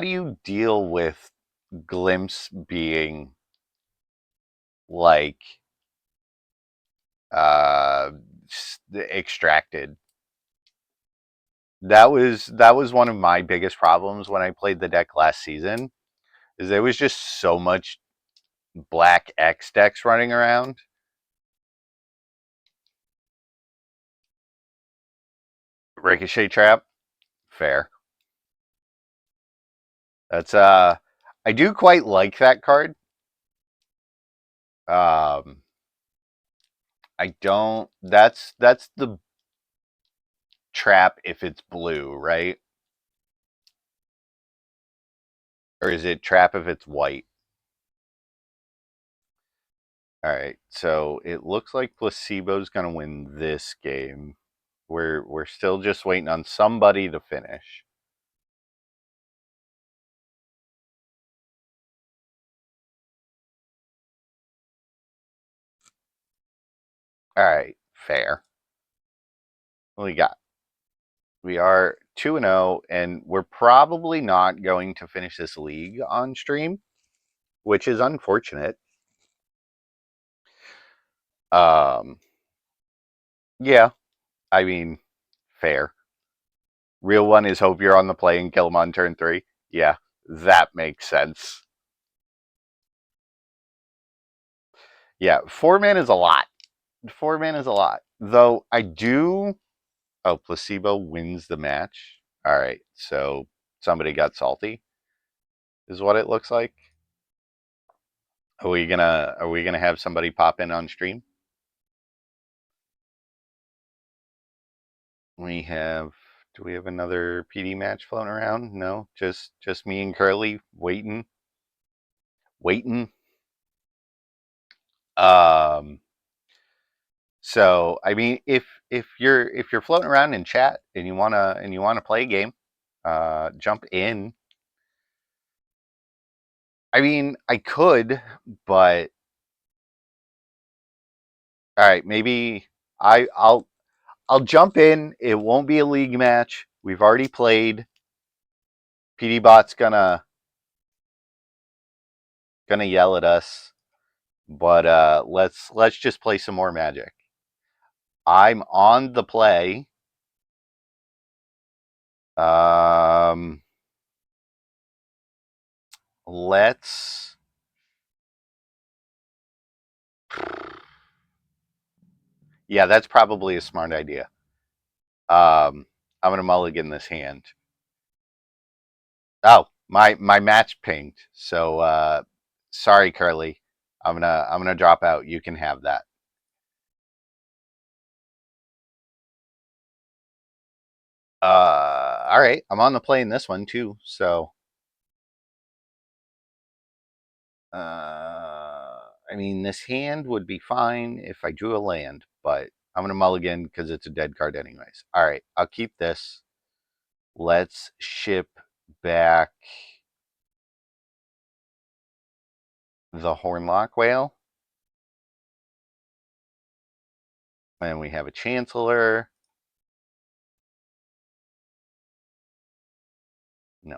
Speaker 1: do you deal with Glimpse being like uh extracted? That was one of my biggest problems when I played the deck last season, is there was just so much black X decks running around. Ricochet Trap, fair. That's I do quite like that card. Um I don't that's the trap if it's blue, right? Or is it trap if it's white? All right. So it looks like Placebo's going to win this game. We're still just waiting on somebody to finish. All right, fair. What we got? We are 2-0, and we're probably not going to finish this league on stream, which is unfortunate. Um, yeah, I mean, fair. Real one is hope you're on the play and kill him on turn 3. Yeah, that makes sense. Yeah, 4 man is a lot. 4 man is a lot. Though I do. Oh, Placebo wins the match. All right, so somebody got salty, is what it looks like. Are we gonna have somebody pop in on stream? We have. Do we have another PD match floating around? No, just me and Curly waiting. Um. So I mean, if you're floating around in chat and you wanna play a game, jump in. I mean, I could, but all right, maybe I'll jump in. It won't be a league match. We've already played. PD Bot's gonna yell at us, but let's just play some more Magic. I'm on the play. Um, let's. Yeah, that's probably a smart idea. I'm gonna mulligan this hand. Oh, my match pinged. So sorry, Curly. I'm gonna drop out. You can have that. All right. I'm on the play in this one too. So I mean, this hand would be fine if I drew a land, but I'm gonna mulligan because it's a dead card anyways. All right, I'll keep this. Let's ship back the Hornlock Whale. And we have a Chancellor. No.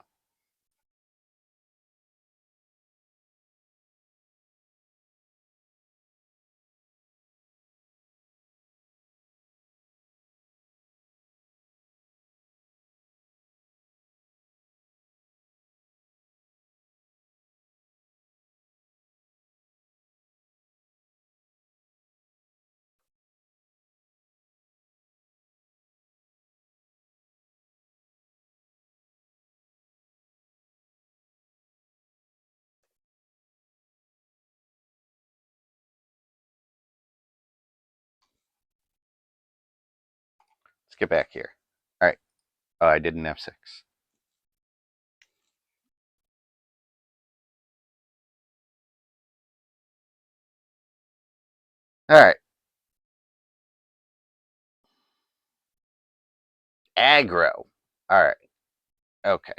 Speaker 1: Let's get back here. All right. Oh, I did an F6. All right. Aggro. All right. Okay.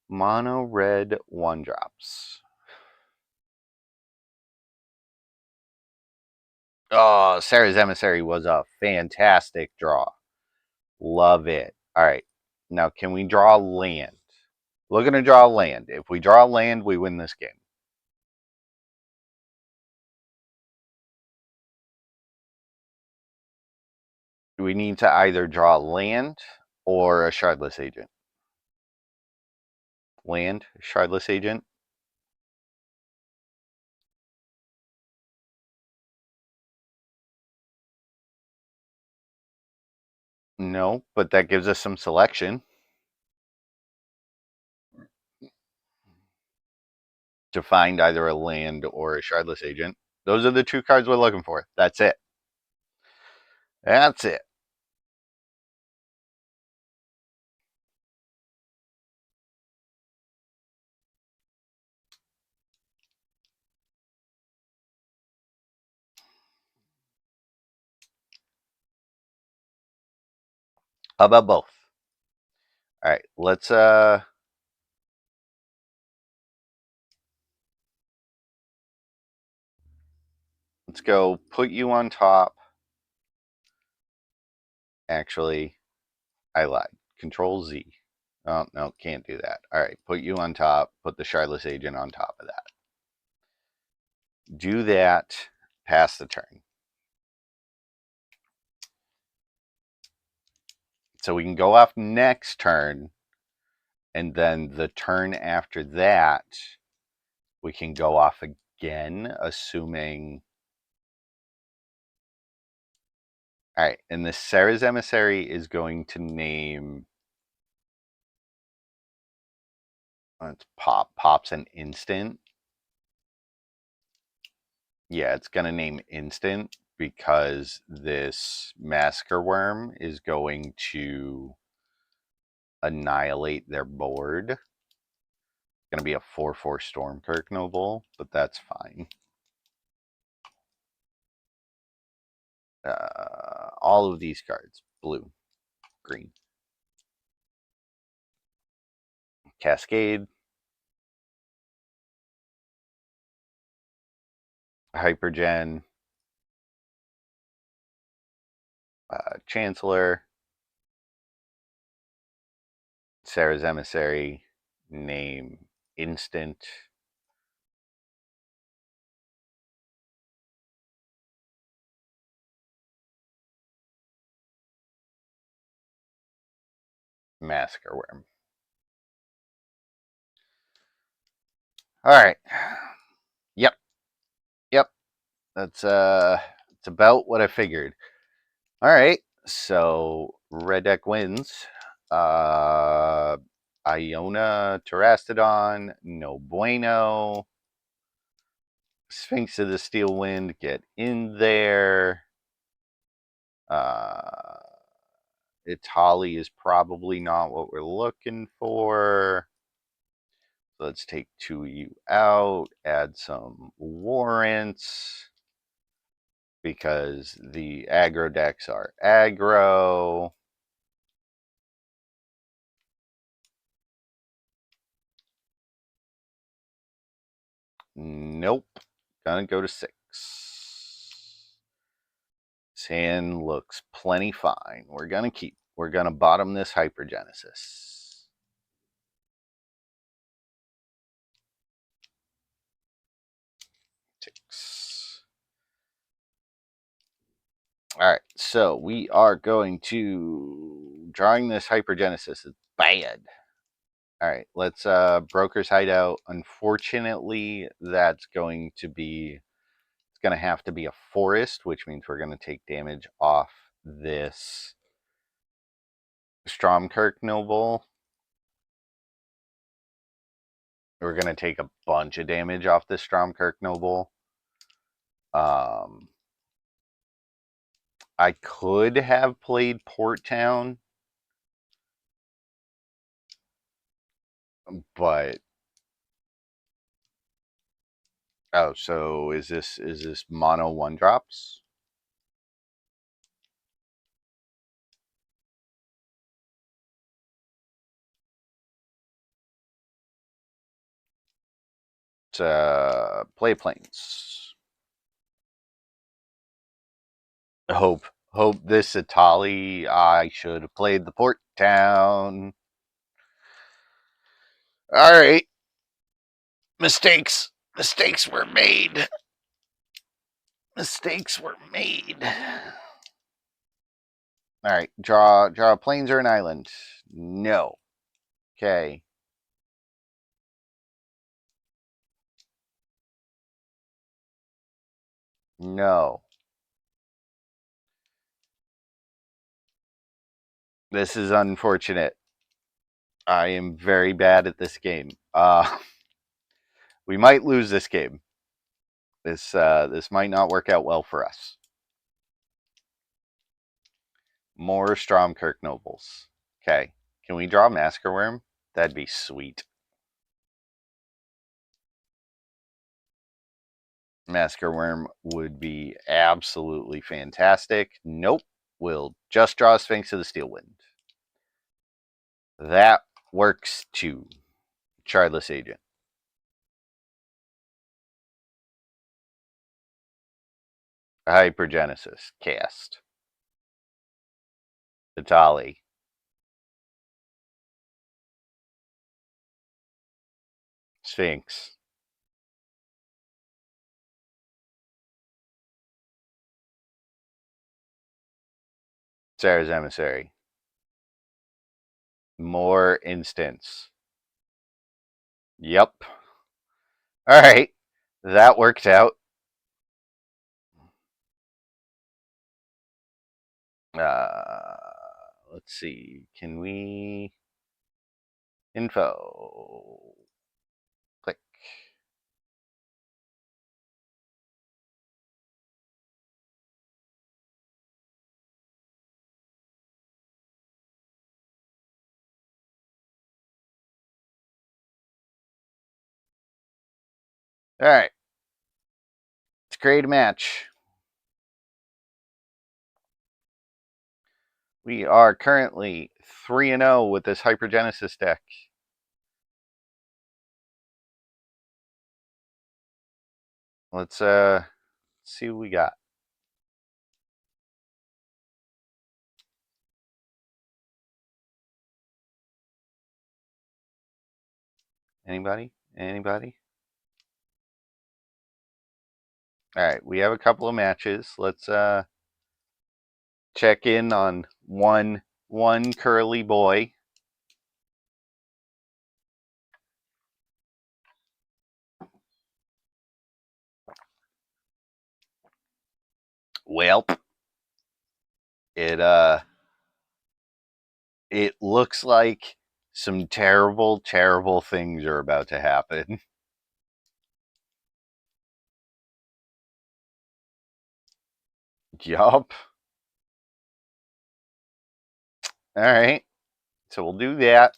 Speaker 1: Mono red 1-drops. Oh, Sarah's Emissary was a fantastic draw. Love it. All right. Now, can we draw land? Looking to draw land. If we draw land, we win this game. We need to either draw land or a Shardless Agent. Land, Shardless Agent. No, but that gives us some selection to find either a land or a Shardless Agent. Those are the two cards we're looking for. That's it. That's it. How about both? All right, let's go put you on top. Actually, I lied. Control Z. Oh, no, can't do that. All right, put you on top, put the Shardless Agent on top of that. Do that, pass the turn. So we can go off next turn, and then the turn after that, we can go off again, assuming... All right, and the Sarah's Emissary is going to name... It's Pop's an instant. Yeah, it's going to name instant because this Massacre Worm is going to annihilate their board. It's going to be a 4/4 Stormkirk Noble, but that's fine. All of these cards, blue, green. Cascade, Hypergen, Chancellor, Sarah's Emissary, name instant. Massacre Worm. All right. Yep. That's it's about what I figured. All right. So red deck wins. Iona Terastodon, no bueno. Sphinx of the Steel Wind, get in there. Itali is probably not what we're looking for. Let's take 2 of you out, add some warrants, because the aggro decks are aggro. Nope. Gonna go to 6. This hand looks plenty fine. We're gonna bottom this Hypergenesis. 6. All right, so we are going to drawing this Hypergenesis is bad. All right, let's Broker's Hideout. Unfortunately, that's going to be have to be a forest, which means we're going to take damage off this Stromkirk Noble. We're going to take a bunch of damage off this Stromkirk Noble. I could have played Port Town, but oh, so is this mono 1-drops? Play planes. Hope this Itali. I should have played the port town. All right. Mistakes were made. Mistakes were made. All right. Draw plains or an island. No. Okay. No. This is unfortunate. I am very bad at this game. We might lose this game. This might not work out well for us. More Stromkirk nobles. Okay. Can we draw Massacre Worm? That'd be sweet. Massacre Worm would be absolutely fantastic. Nope. We'll just draw Sphinx of the Steel Wind. That works too. Chardless Agent. Hypergenesis. Cast. Itali. Sphinx. Sarah's Emissary. More instants. Yep. All right. That worked out. Let's see. Can we... Info. Click. All right. Let's create a match. We are currently 3-0 with this Hypergenesis deck. Let's see what we got. Anybody? Anybody? All right, we have a couple of matches. Let's check in on one curly boy. Well, it looks like some terrible things are about to happen. Yup. All right. So we'll do that.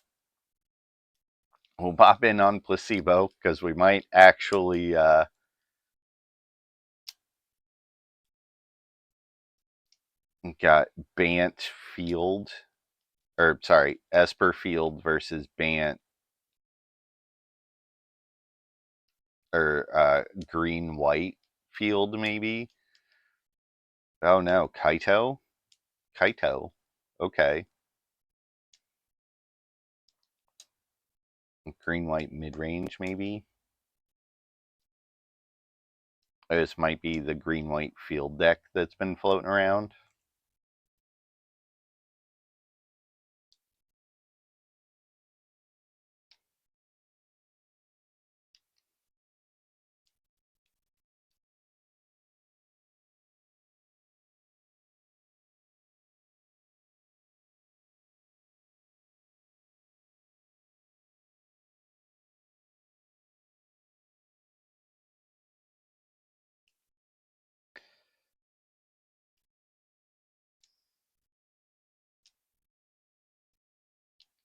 Speaker 1: We'll pop in on placebo because we might actually got Bant Field, or sorry, Esper Field versus Bant, or Green White Field maybe. Oh no, Kaito. Okay. Green White mid range maybe. This might be the Green White Field deck that's been floating around.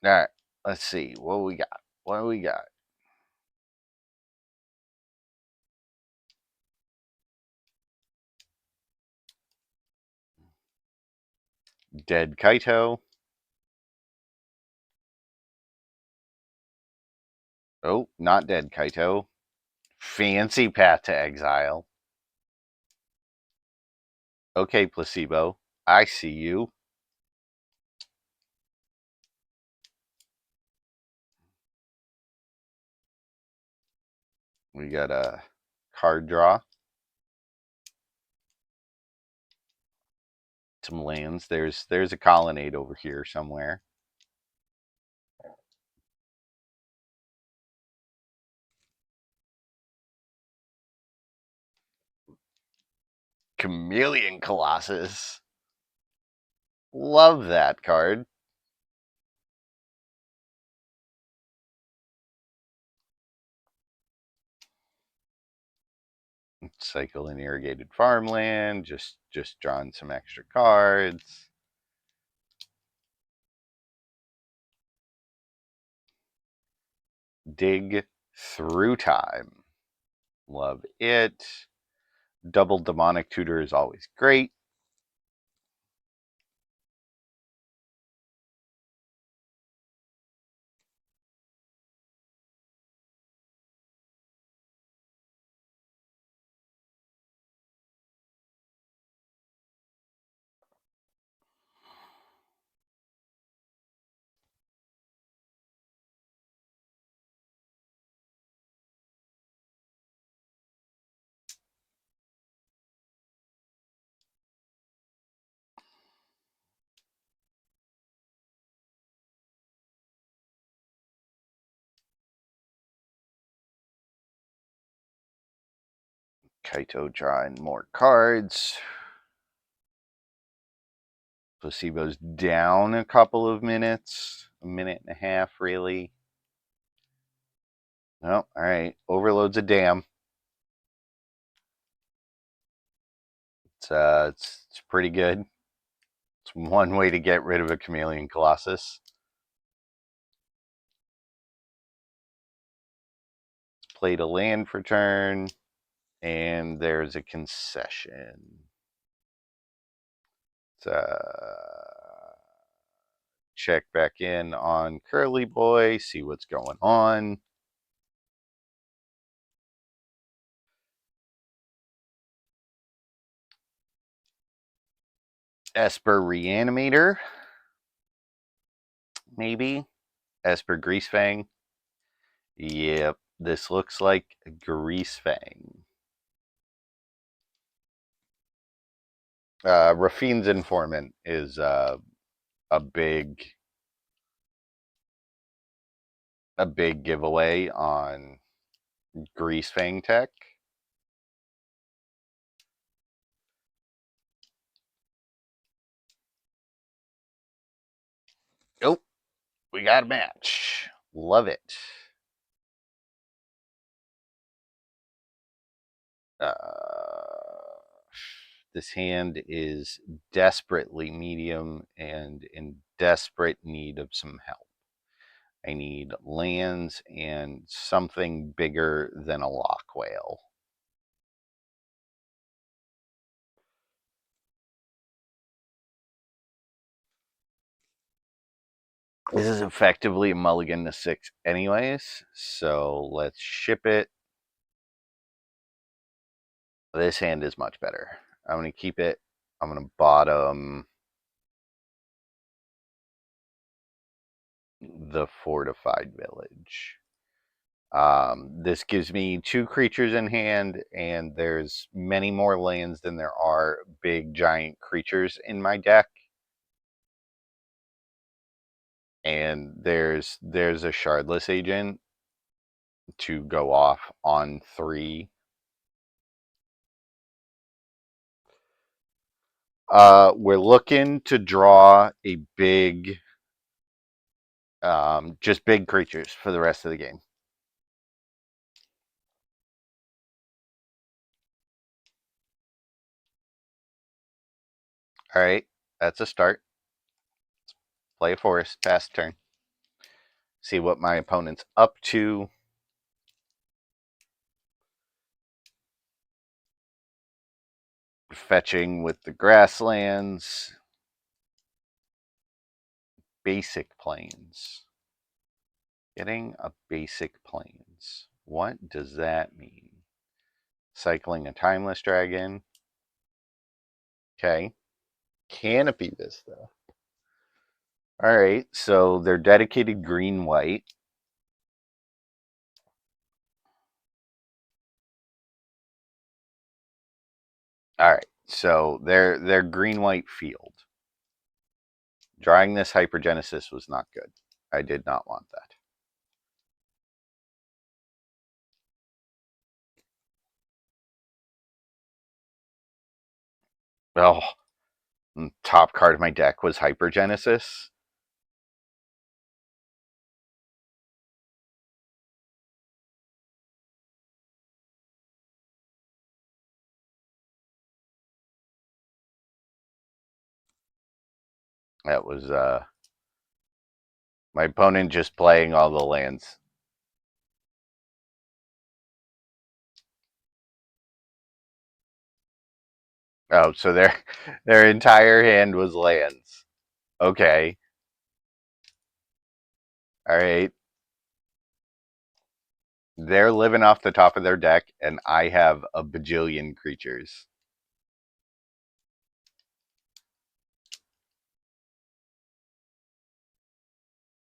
Speaker 1: All right, let's see what we got. What do we got? Dead Kaito. Oh, not dead Kaito. Fancy path to exile. Okay, placebo. I see you. We got a card draw. Some lands. There's a colonnade over here somewhere. Chameleon Colossus. Love that card. Cycle and irrigated farmland. Just drawing some extra cards. Dig through time. Love it. Double demonic tutor is always great. Kaito drawing more cards. Placebo's down a couple of minutes. A minute and a half, really. Oh, all right. Overload's a dam. It's pretty good. It's one way to get rid of a Chameleon Colossus. Played a land for turn, and there's a concession. Check back in on Curly Boy, see what's going on. Esper Reanimator, maybe. Esper Greasefang. Yep, this looks like Greasefang. Rafine's Informant is a big giveaway on Greasefang tech. Oh, we got a match. Love it. This hand is desperately medium and in desperate need of some help. I need lands and something bigger than a lock whale. This is effectively a mulligan to 6 anyways, so let's ship it. This hand is much better. I'm going to keep it. I'm going to bottom the fortified village. This gives me 2 creatures in hand, and there's many more lands than there are big giant creatures in my deck. And there's a Shardless Agent to go off on 3. We're looking to draw a big, just big creatures for the rest of the game. All right, that's a start. Play a forest, pass turn. See what my opponent's up to. Fetching with the grasslands. Basic plains. Getting a basic plains. What does that mean? Cycling a Timeless Dragon. Okay. Canopy Vista. Alright, so they're dedicated green-white. Alright, so they're green-white field. Drawing this Hypergenesis was not good. I did not want that. Oh, top card of my deck was Hypergenesis. That was my opponent just playing all the lands. Oh, so their entire hand was lands. Okay. Alright. They're living off the top of their deck, and I have a bajillion creatures.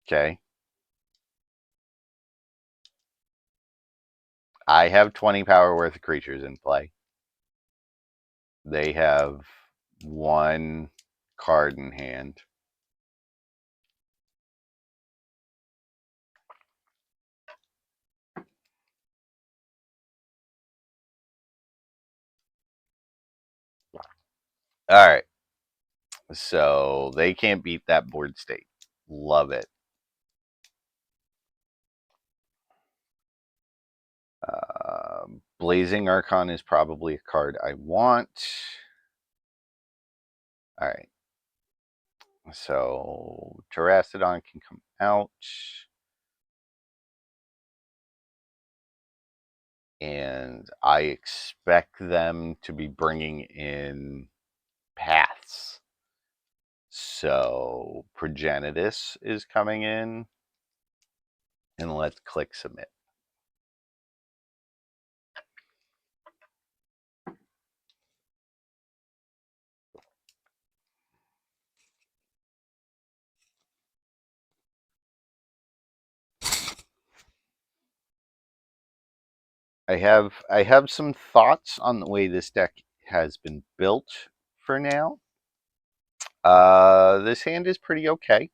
Speaker 1: Okay. I have 20 power worth of creatures in play. They have one card in hand. Alright. So they can't beat that board state. Love it. Blazing Archon is probably a card I want. Alright. So Terrastodon can come out. And I expect them to be bringing in paths. So Progenitus is coming in. And let's click submit. I have some thoughts on the way this deck has been built for now. This hand is pretty okay.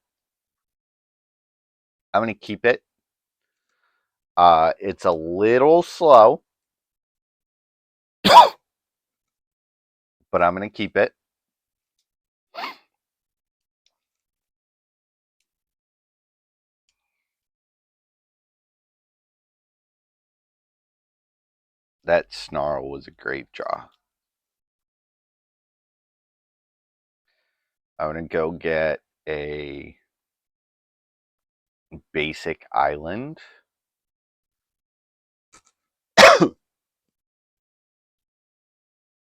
Speaker 1: I'm going to keep it. It's a little slow, but I'm going to keep it. That Snarl was a great draw. I'm going to go get a basic island.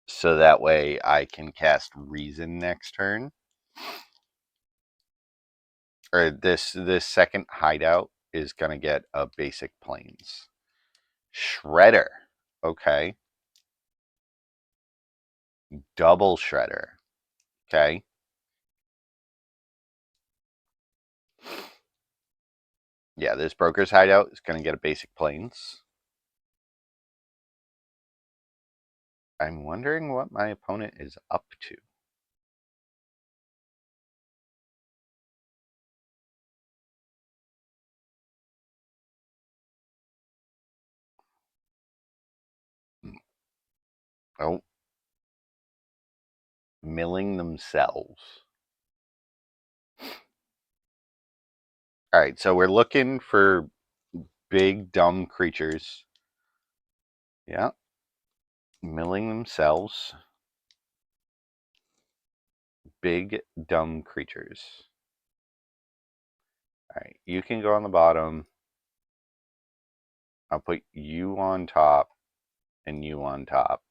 Speaker 1: So that way I can cast Reason next turn. Or this second hideout is going to get a basic plains. Shredder. Okay. Double Shredder. Okay. Yeah, this Broker's Hideout is going to get a basic plains. I'm wondering what my opponent is up to. Oh. Milling themselves. Alright, so we're looking for big, dumb creatures. Yeah. Milling themselves. Big, dumb creatures. Alright, you can go on the bottom. I'll put you on top and you on top.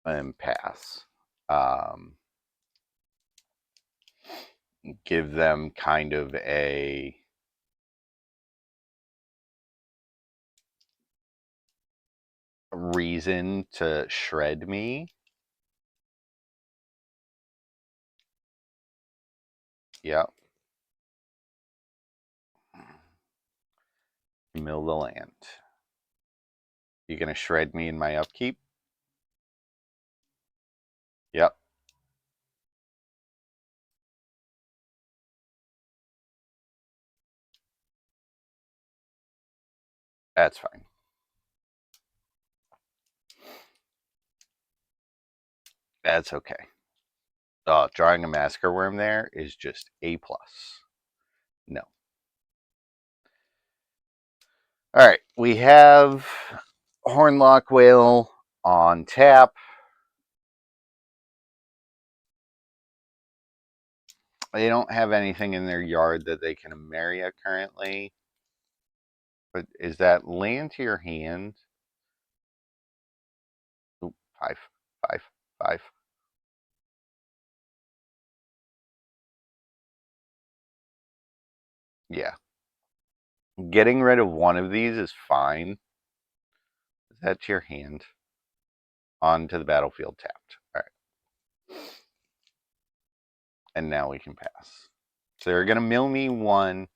Speaker 1: And pass. Give them kind of a reason to shred me. Yep. Mill the land. You gonna shred me in my upkeep? Yep. That's fine. That's okay. Oh, drawing a massacre worm there is just A+. No. All right, we have Hornlock Whale on tap. They don't have anything in their yard that they can Ameria currently. But is that land to your hand? Ooh, 5, 5, 5. Yeah. Getting rid of one of these is fine. Is that to your hand? Onto the battlefield tapped. All right. And now we can pass. So they're going to mill me one,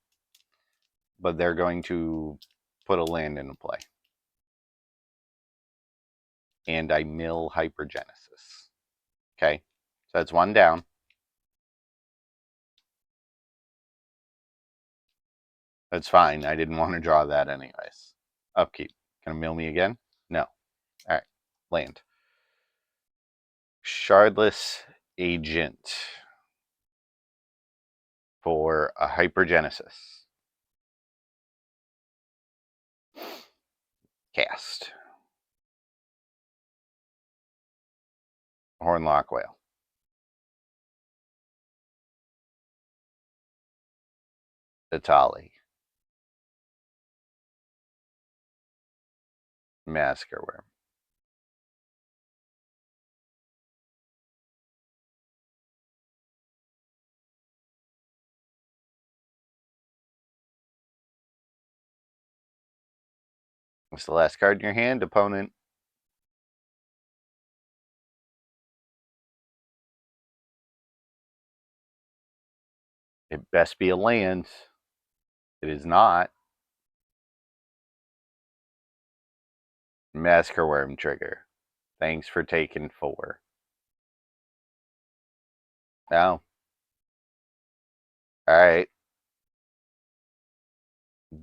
Speaker 1: but they're going to put a land into play. And I mill Hypergenesis. Okay. So that's one down. That's fine. I didn't want to draw that anyways. Upkeep. Gonna mill me again? No. Alright. Land. Shardless Agent for a Hypergenesis. Cast. Hornlock Whale. Itali. Massacre Worm. What's the last card in your hand, opponent? It best be a land. It is not. Massacre Worm trigger. Thanks for taking 4. No. Alright.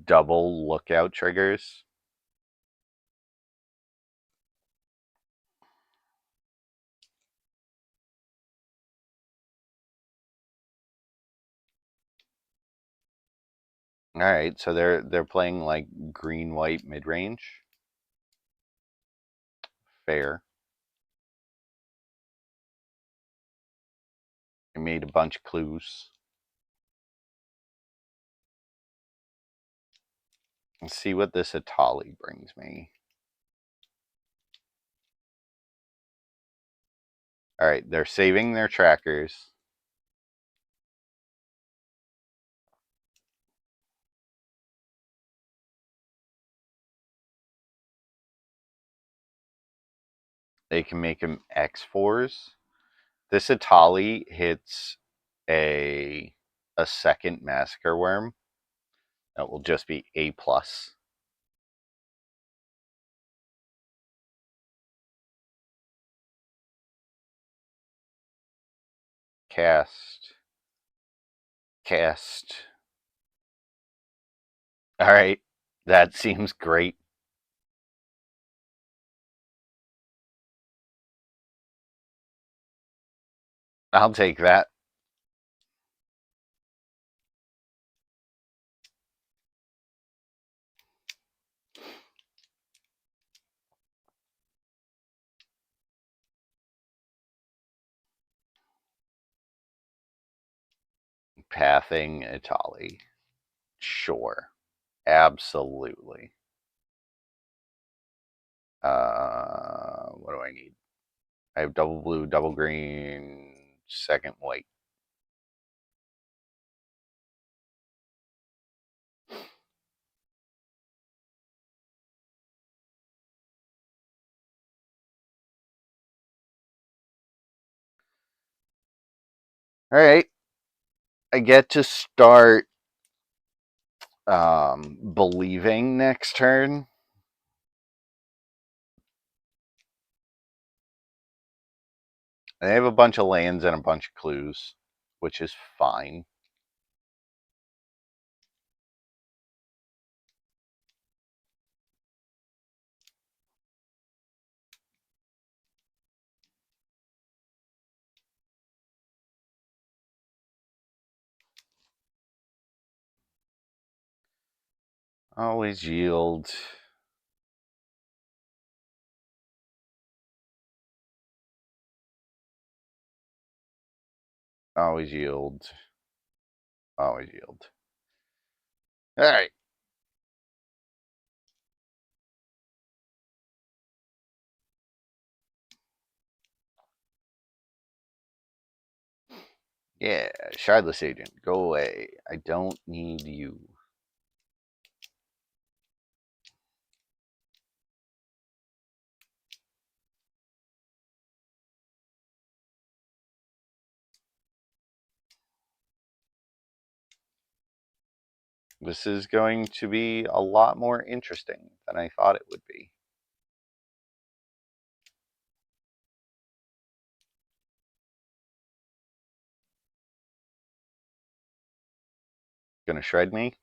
Speaker 1: Double lookout triggers. All right, so they're playing like green white mid range. Fair. I made a bunch of clues. Let's see what this Itali brings me. All right, they're saving their trackers. They can make them X4s. This Itali hits a second Massacre Worm. That will just be A+. Cast. Cast. All right, that seems great. I'll take that. Pathing Itali. Sure. Absolutely. What do I need? I have double blue, double green, second white. Alright. I get to start believing next turn. They have a bunch of lands and a bunch of clues, which is fine. Always yield. Always yield. Always yield. Alright. Yeah, Shardless Agent, go away. I don't need you. This is going to be a lot more interesting than I thought it would be. Gonna shred me?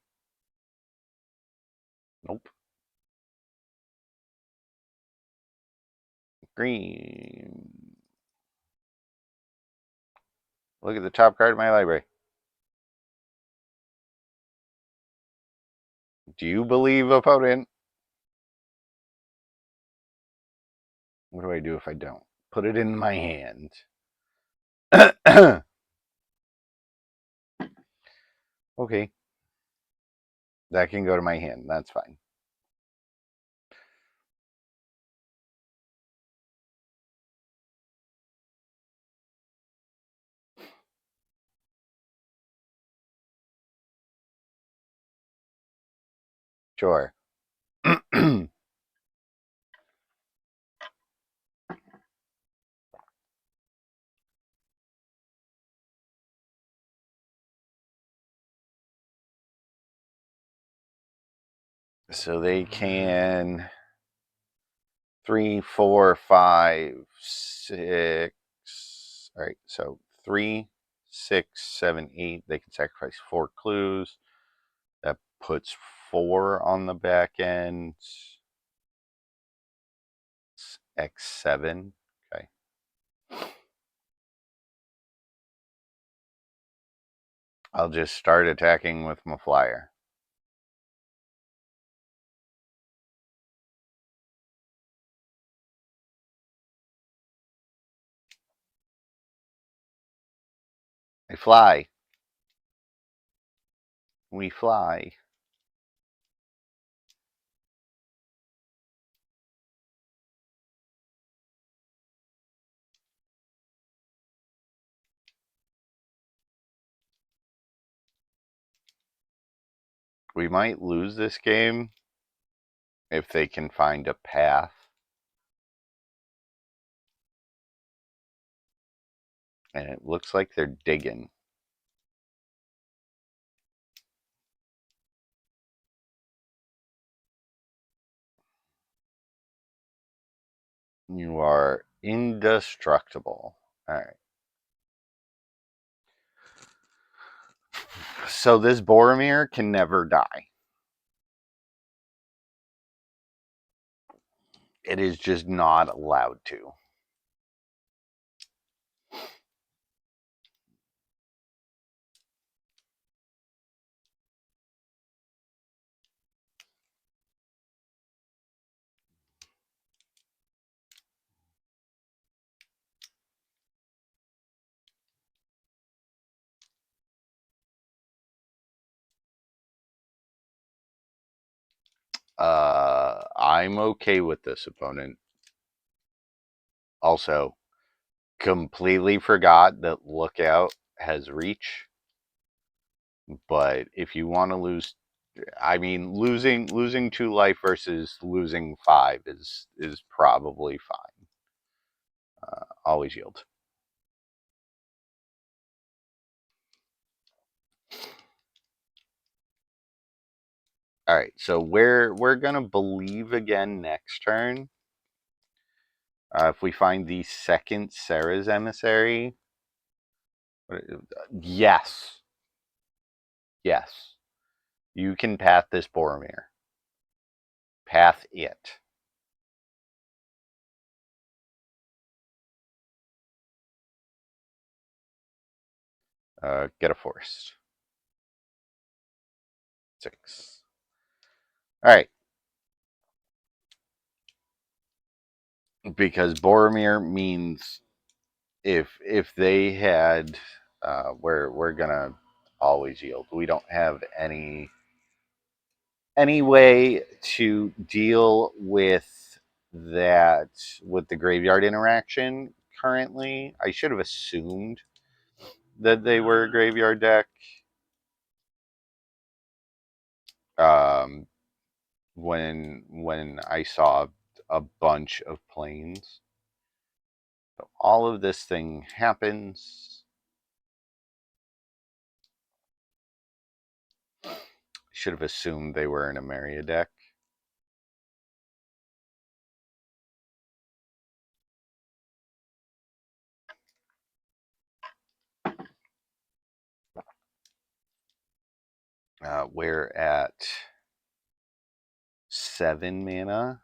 Speaker 1: Nope. Green. Look at the top card of my library. Do you believe, opponent? What do I do if I don't? Put it in my hand. Okay. That can go to my hand. That's fine. Sure. So they can 3, 4, 5, 6. All right. So 3, 6, 7, 8. They can sacrifice 4 clues. That puts 4 on the back end. X7. Okay. I'll just start attacking with my flyer. I fly. We fly. We might lose this game if they can find a path. And it looks like they're digging. You are indestructible. All right. So this Boromir can never die. It is just not allowed to. I'm okay with this, opponent. Also, completely forgot that Lookout has reach. But if you want to lose, I mean, losing 2 life versus losing 5 is probably fine. Always yield. All right, so we're gonna believe again next turn. If we find the second Sarah's emissary, yes, yes, you can path this Boromir. Path it. Get a forest. 6. All right, because Boromir means if they had, we're gonna always yield. We don't have any way to deal with that with the graveyard interaction currently. I should have assumed that they were a graveyard deck. Um, when I saw a bunch of planes. So all of this thing happens. Should have assumed they were in a Maria deck. We're at 7 mana.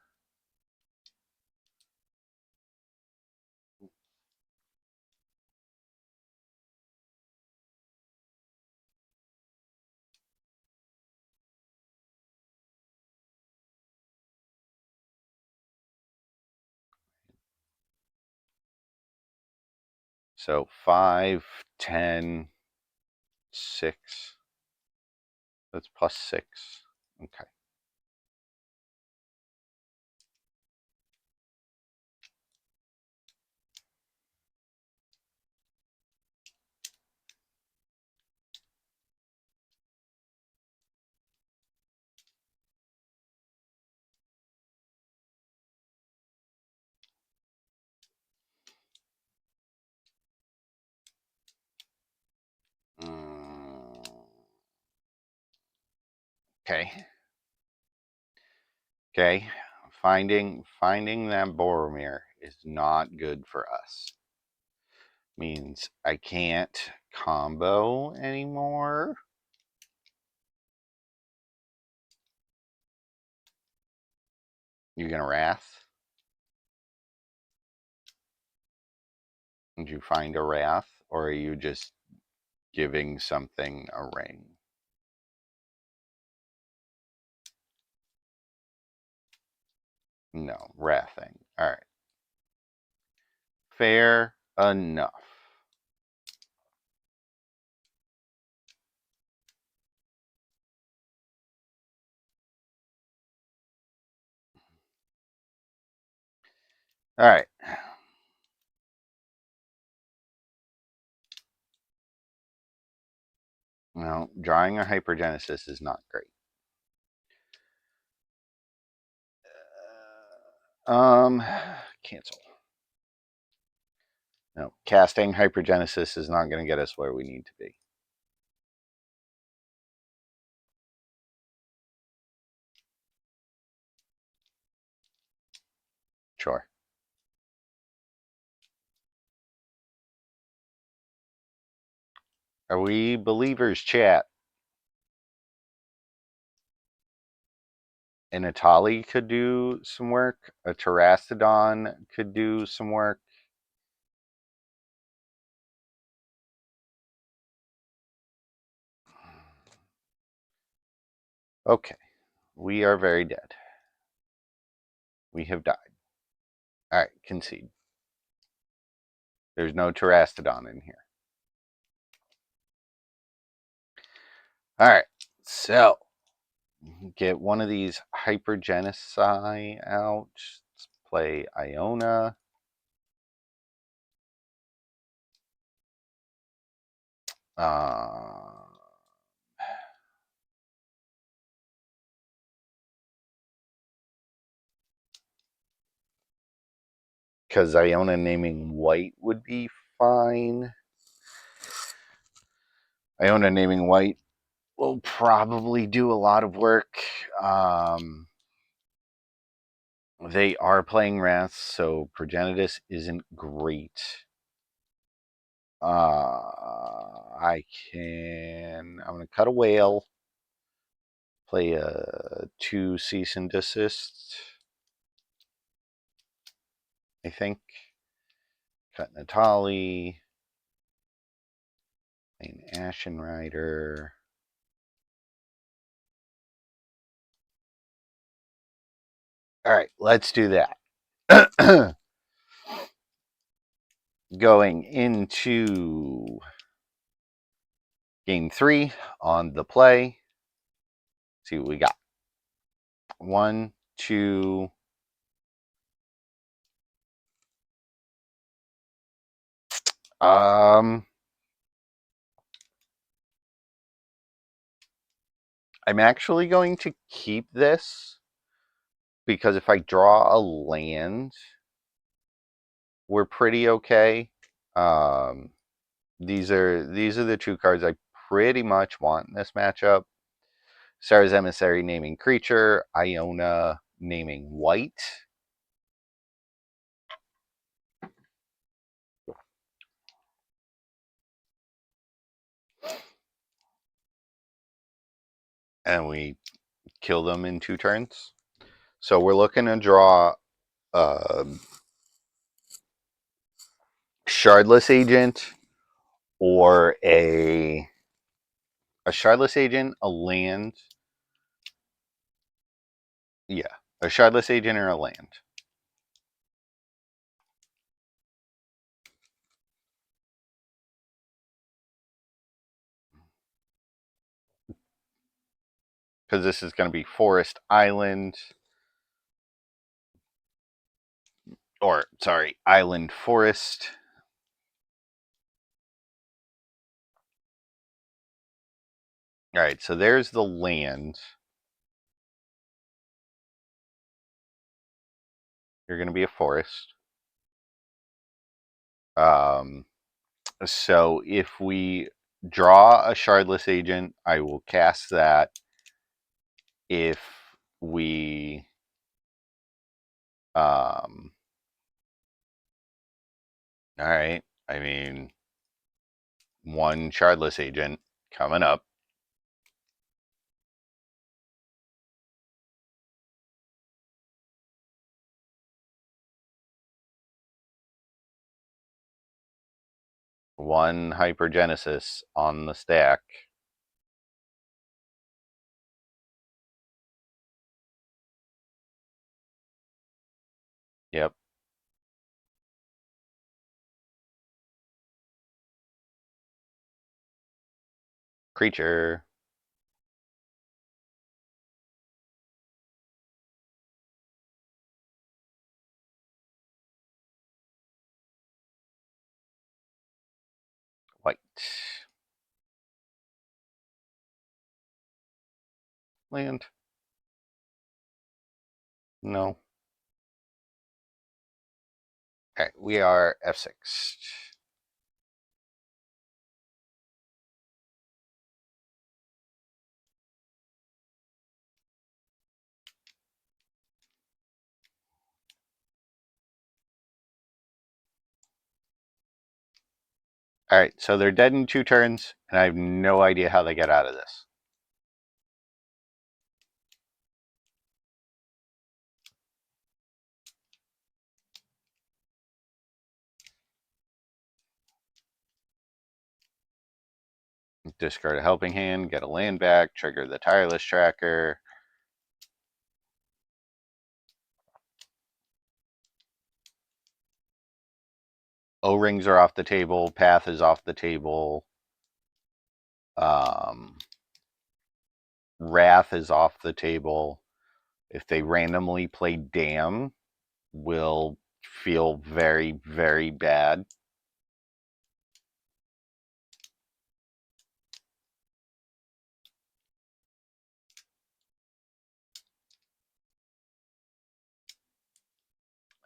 Speaker 1: So 5, 10, 6. That's plus 6. Okay. Okay. Okay. Finding that Boromir is not good for us. Means I can't combo anymore. You gonna Wrath? Did you find a Wrath? Or are you just giving something a ring? No, Wrathing. Alright. Fair enough. Alright. Well, drawing a Hypergenesis is not great. Cancel. No, casting Hypergenesis is not going to get us where we need to be. Sure. Are we believers, chat? An Atali could do some work. A Terastodon could do some work. Okay. We are very dead. We have died. Alright, concede. There's no Terastodon in here. Alright, so get one of these Hypergenesis out. Let's play Iona. Because Iona naming white would be fine. Iona naming white will probably do a lot of work. They are playing Wrath, so Progenitus isn't great. I'm going to cut a whale, play a 2 cease and desist, I think. Cut Natali, play an Ashen Rider. All right, let's do that. Going into game 3 on the play. See what we got. 1, 2. I'm actually going to keep this because if I draw a land, we're pretty okay. These are the 2 cards I pretty much want in this matchup. Sarah's Emissary naming creature, Iona naming white. And we kill them in 2 turns. So we're looking to draw Shardless Agent or a Shardless Agent, a land. Yeah, a Shardless Agent or a land. Because this is going to be Forest Island. Or, sorry, Island Forest. Alright, so there's the land. You're going to be a forest. So if we draw a Shardless Agent, I will cast that. If we alright, I mean, 1 Shardless Agent coming up. One Hypergenesis on the stack. Yep. Creature. White. Land. No. Okay, we are F6. Alright, so they're dead in 2 turns, and I have no idea how they get out of this. Discard a helping hand, get a land back, trigger the tireless tracker. O-rings are off the table, path is off the table. Wrath is off the table. If they randomly play Dam, will feel very, very bad.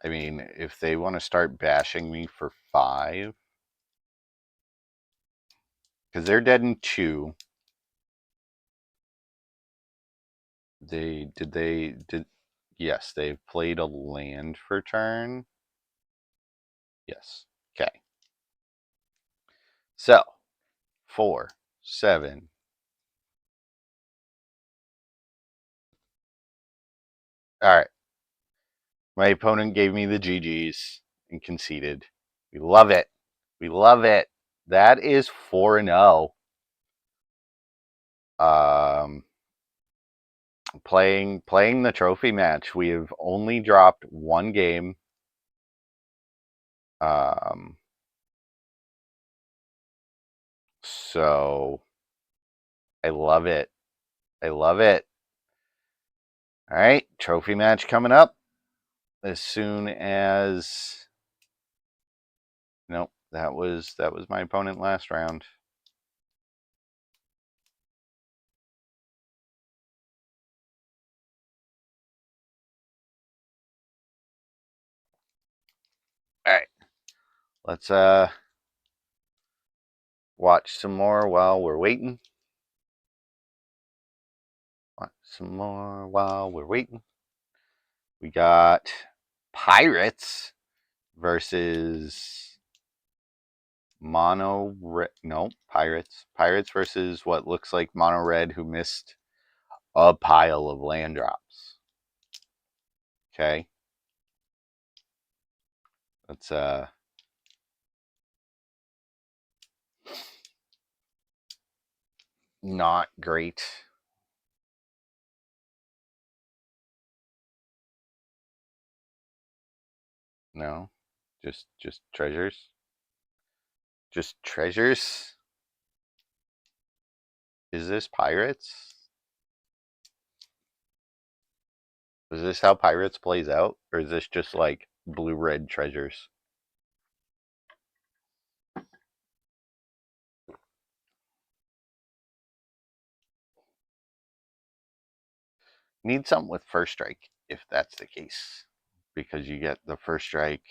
Speaker 1: I mean, if they want to start bashing me for 5, because they're dead in 2. They did. Yes, they've played a land for turn. Yes. Okay. So 4, 7. All right. My opponent gave me the GGs and conceded. We love it. We love it. That is 4-0. Um, playing the trophy match. We have only dropped one game. Um, so I love it. I love it. All right, trophy match coming up as soon as. Nope, that was my opponent last round. All right, let's watch some more while we're waiting. Watch some more while we're waiting. We got Pirates versus Mono Red. No, Pirates. Pirates versus what looks like Mono Red, who missed a pile of land drops. Okay. That's not great. No. Just treasures. Just treasures. Is this Pirates? Is this how Pirates plays out? Or is this just like blue red treasures? Need something with first strike if that's the case. Because you get the first strike,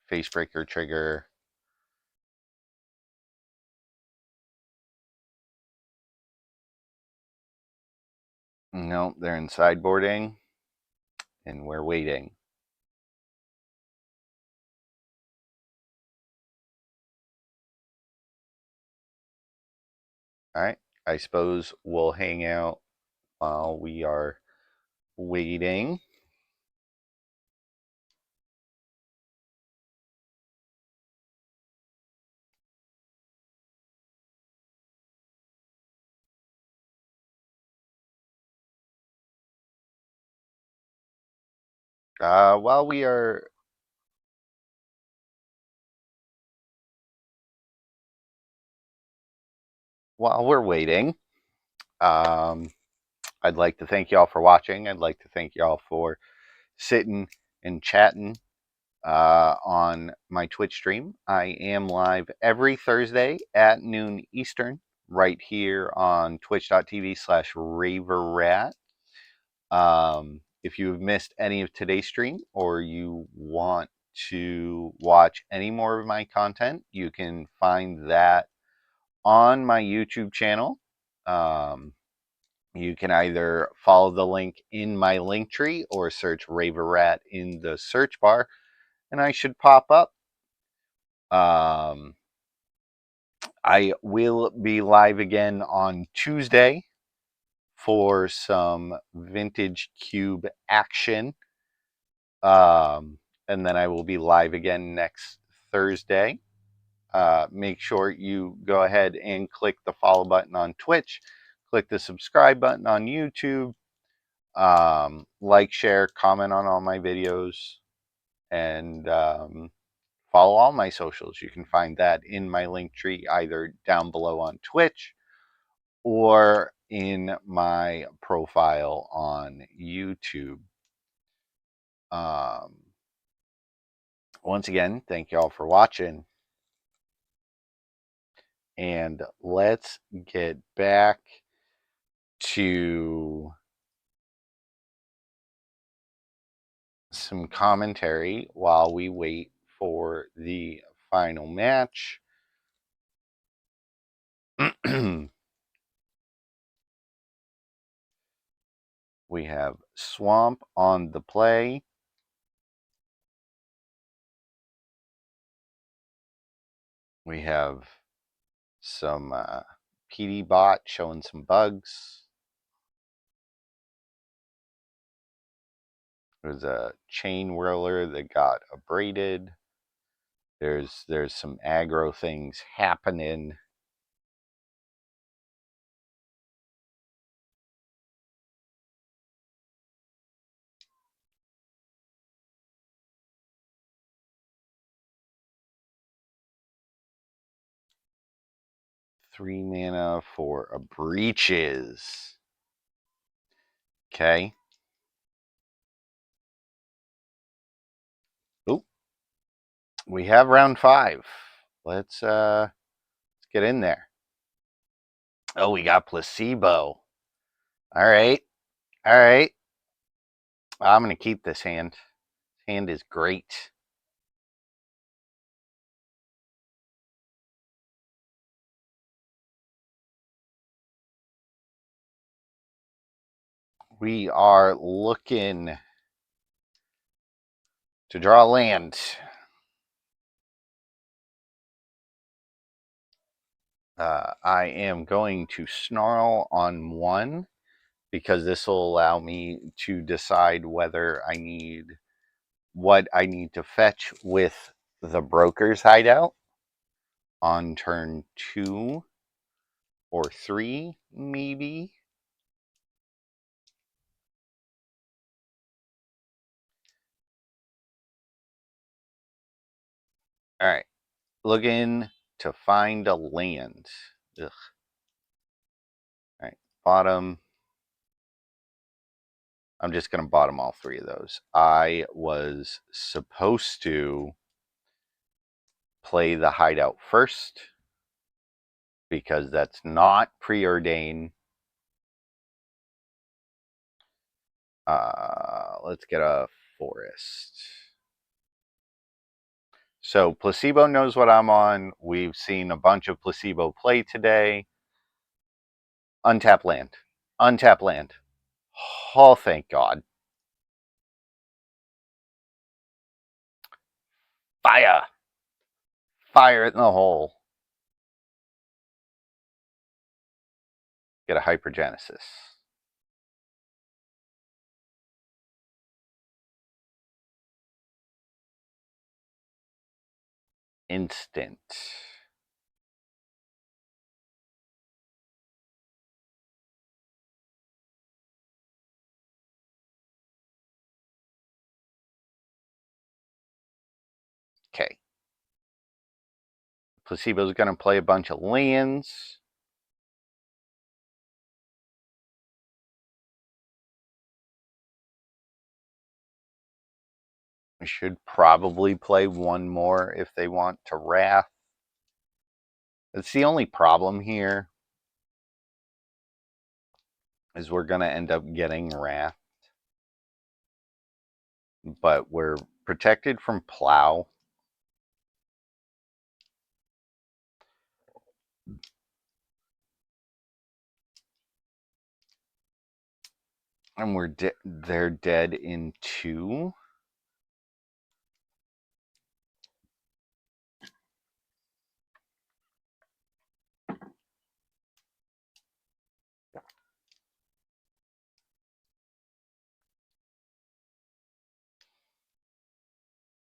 Speaker 1: face breaker trigger. No, they're in sideboarding and we're waiting. All right. I suppose we'll hang out while we are waiting. While we are while we're waiting, um, I'd like to thank y'all for watching. I'd like to thank y'all for sitting and chatting on my Twitch stream. I am live every Thursday at noon Eastern, right here on twitch.tv/raverrat. If you've missed any of today's stream or you want to watch any more of my content, you can find that on my YouTube channel. You can either follow the link in my link tree or search Raverrat in the search bar, and I should pop up. I will be live again on Tuesday for some vintage cube action. And then I will be live again next Thursday. Make sure you go ahead and click the follow button on Twitch, click the subscribe button on YouTube, like, share, comment on all my videos, and follow all my socials. You can find that in my link tree, either down below on Twitch or in my profile on YouTube. Once again, thank y'all for watching. And let's get back to some commentary while we wait for the final match. We have Swamp on the play. We have some PD bot showing some bugs. There's a chain whirler that got abraded. There's some aggro things happening. Three mana for a Breaches. Okay. Oop. We have round 5. Let's get in there. Oh, we got Placebo. All right. All right. I'm going to keep this hand. This hand is great. We are looking to draw land. I am going to snarl on 1 because this will allow me to decide whether I need what I need to fetch with the Broker's Hideout on turn 2 or 3, maybe. All right, looking to find a land. Ugh. All right, bottom. I'm just going to bottom all 3 of those. I was supposed to play the Hideout first because that's not preordained. Let's get a forest. So Placebo knows what I'm on. We've seen a bunch of Placebo play today. Untap land. Untap land. Oh, thank God. Fire. Fire it in the hole. Get a Hypergenesis. Instant. Okay. Placebo's going to play a bunch of lands. We should probably play 1 more if they want to Wrath. That's the only problem here, is we're going to end up getting Wrath. But we're protected from Plow. And they're dead in 2.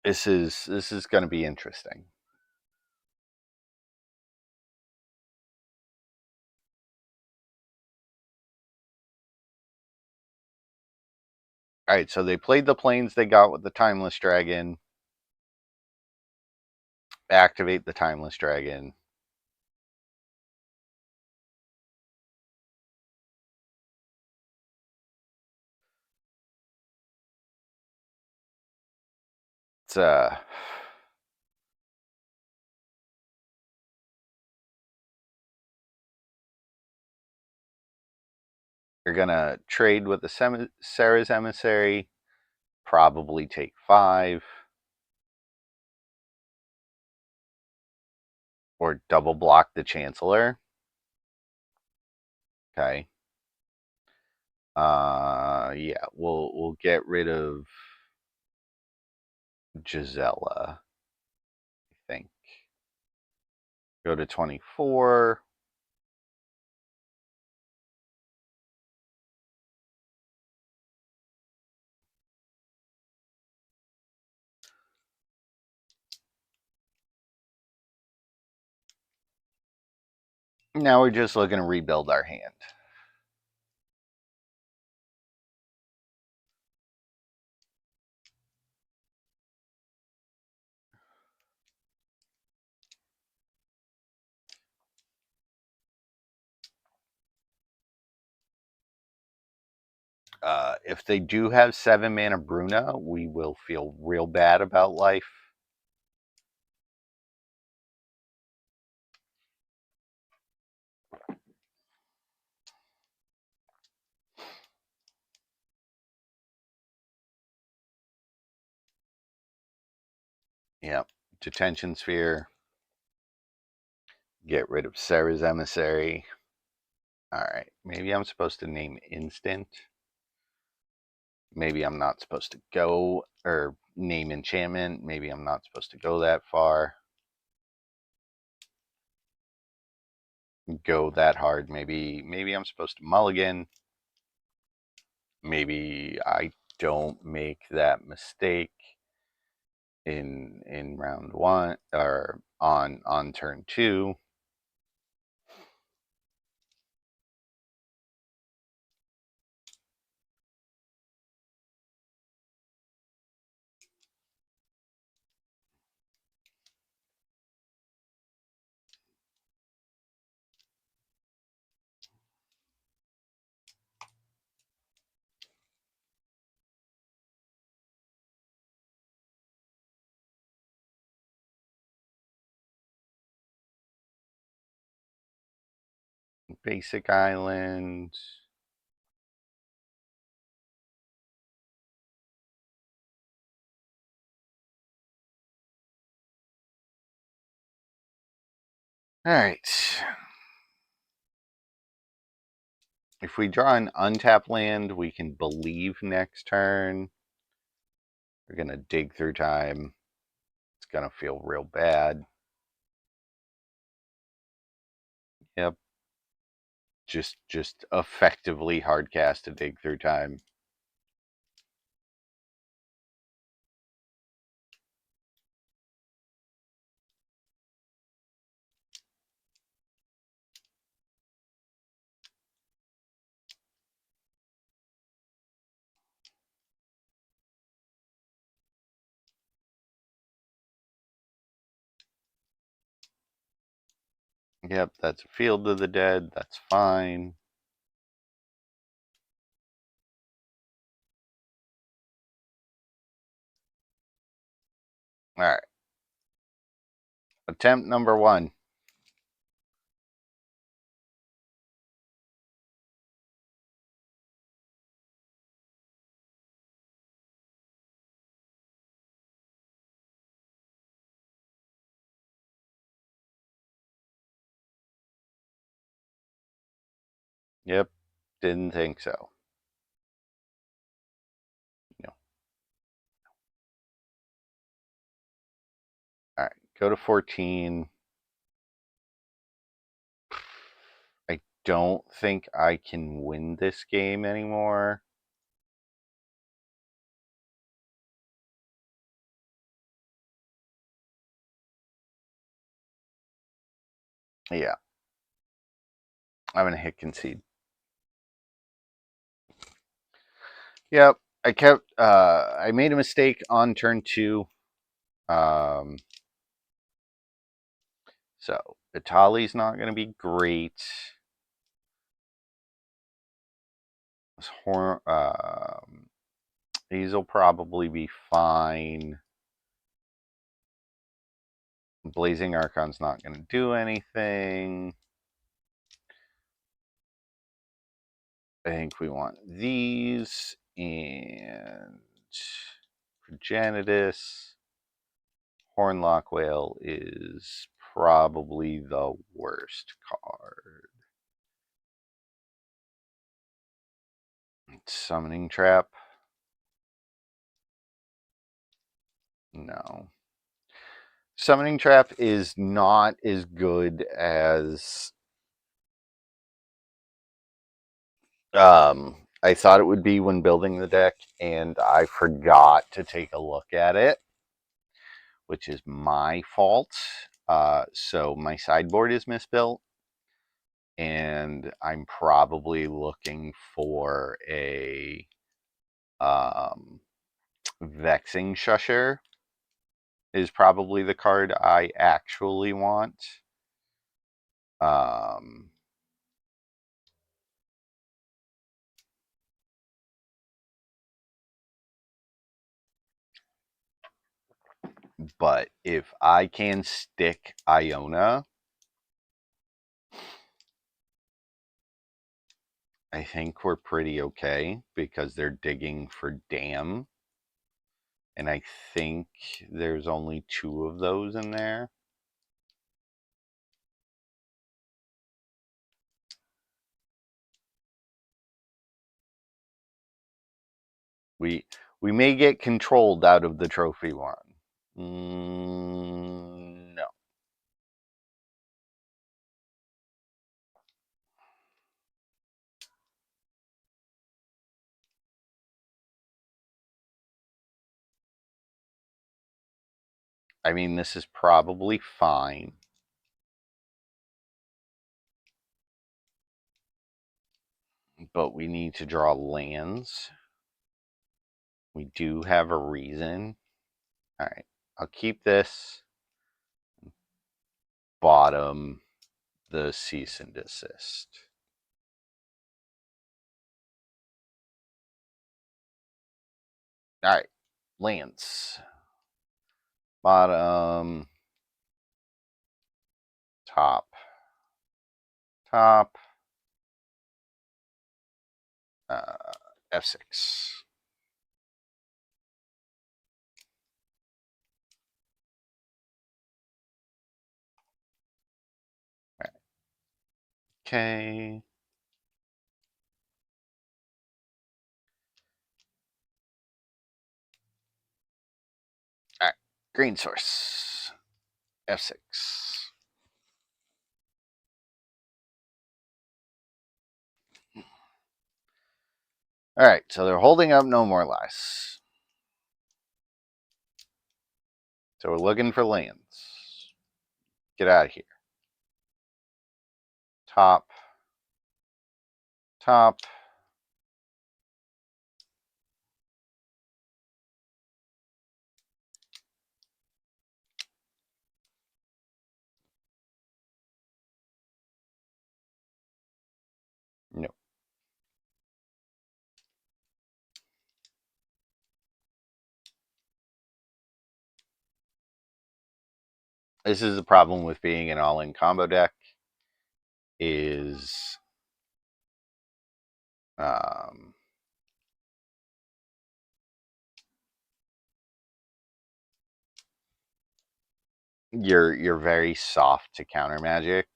Speaker 1: This is going to be interesting. All right, so they played the planes they got with the Timeless Dragon. Activate the Timeless Dragon. It's you're gonna trade with the Sarah's Emissary. Probably take 5. Or double block the Chancellor. Okay. Yeah, we'll get rid of Gisela, I think. Go to 24. Now we're just looking to rebuild our hand. If they do have 7 mana Bruna, we will feel real bad about life. Yep. Detention Sphere. Get rid of Sarah's Emissary. Alright, maybe I'm supposed to name Instant. Maybe I'm not supposed to go, or name Enchantment. Maybe I'm not supposed to go that far. Go that hard. Maybe I'm supposed to mulligan. Maybe I don't make that mistake in round 1 or on turn 2. Basic Island. All right. If we draw an untapped land, we can believe next turn. We're going to dig through time. It's going to feel real bad. Yep. Just effectively hard cast to dig through time. Yep, that's a Field of the Dead. That's fine. All right. Attempt number 1. Yep, didn't think so. No. All right, go to 14. I don't think I can win this game anymore. Yeah. I'm going to hit concede. Yep. I made a mistake on turn 2. So Itali's not going to be great. These will probably be fine. Blazing Archon's not going to do anything. I think we want these and Progenitus. Hornlock Whale is probably the worst card. Summoning Trap. No. Summoning Trap is not as good as I thought it would be when building the deck, and I forgot to take a look at it, which is my fault. So my sideboard is misbuilt, and I'm probably looking for a Vexing Shusher is probably the card I actually want. But if I can stick Iona, I think we're pretty okay because they're digging for Dam. And I think there's only 2 of those in there. We may get controlled out of the trophy one. No. I mean, this is probably fine. But we need to draw lands. We do have a reason. All right, I'll keep this. Bottom the cease and desist. All right, lands. Bottom, top, top, F6. All right. Okay. All right, green source, F6. All right, so they're holding up No More Lies. So we're looking for lands. Get out of here. Top, top. No. This is the problem with being an all-in combo deck. Is you're very soft to counter magic.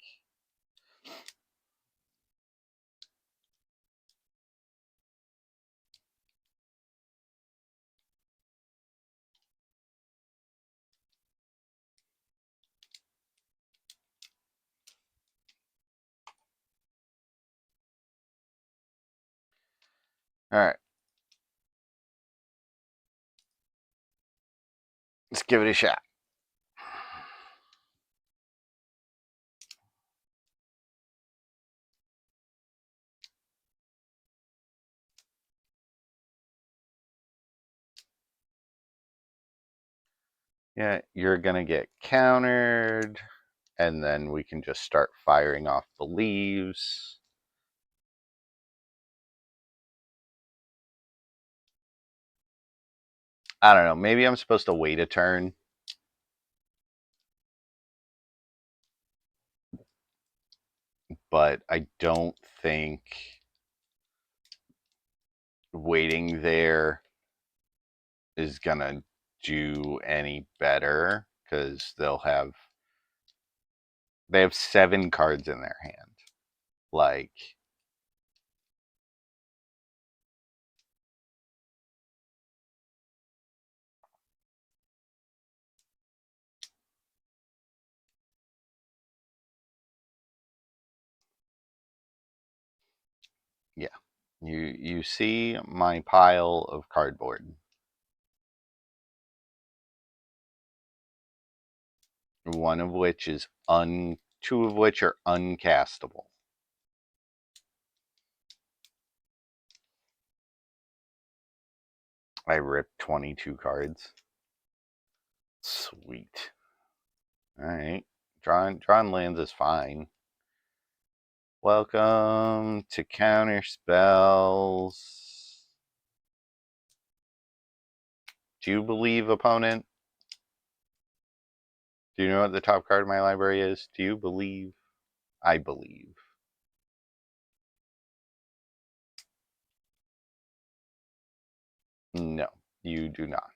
Speaker 1: All right. Let's give it a shot. Yeah, you're going to get countered, and then we can just start firing off the leaves. I don't know. Maybe I'm supposed to wait a turn. But I don't think waiting there is going to do any better because they have 7 cards in their hand. Like, Yeah. You see my pile of cardboard. One of which is two of which are uncastable. I ripped 22 cards. Sweet. Alright. Drawing lands is fine. Welcome to counter spells. Do you believe, opponent? Do you know what the top card of my library is? Do you believe? I believe. No, you do not.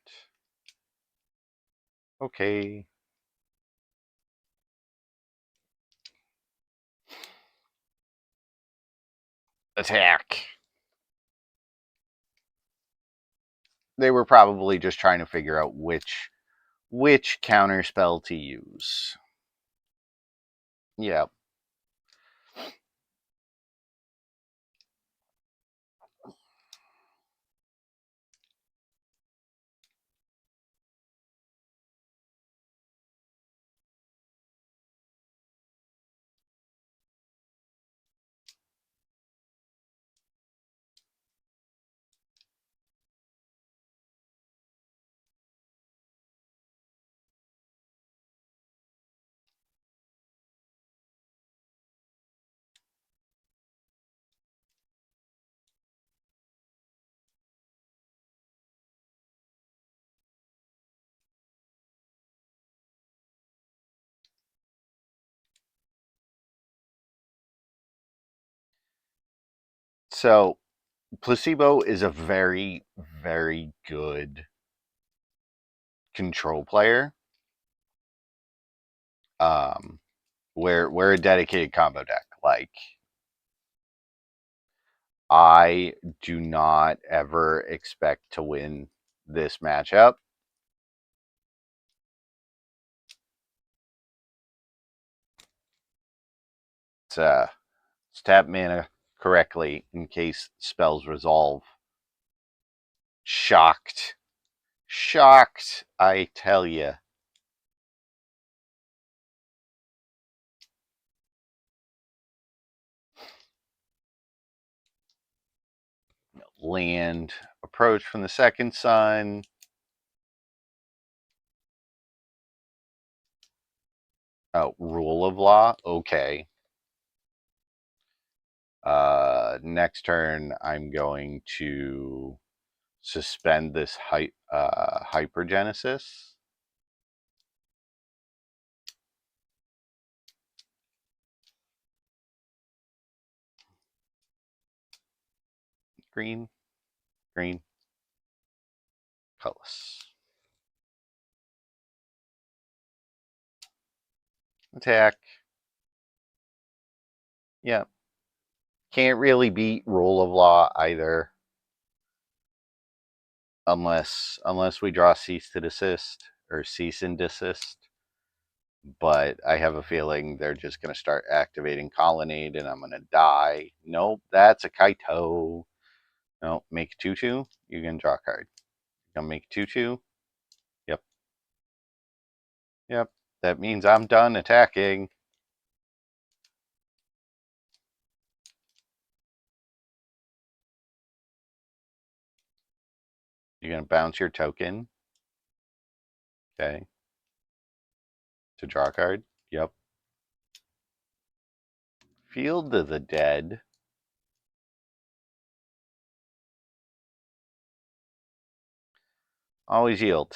Speaker 1: Okay. Attack. They were probably just trying to figure out which counter spell to use. Yep. So placebo is a very, very good control player. We're a dedicated combo deck. Like, I do not ever expect to win this matchup. Let's tap mana correctly in case spells resolve. Shocked. Shocked, I tell you. Land. Approach from the second sun. Oh, rule of law? Okay. Next turn, I'm going to suspend this hypergenesis. Green, green, colorless. Attack. Yep. Can't really beat rule of law either. Unless we draw cease to desist or cease and desist. But I have a feeling they're just going to start activating Colonnade and I'm going to die. Nope, that's a Kaito. No, make 2/2. You can draw a card. You're going to make 2/2. Yep. Yep. That means I'm done attacking. You're going to bounce your token. Okay. To draw a card. Yep. Field of the Dead. Always yield.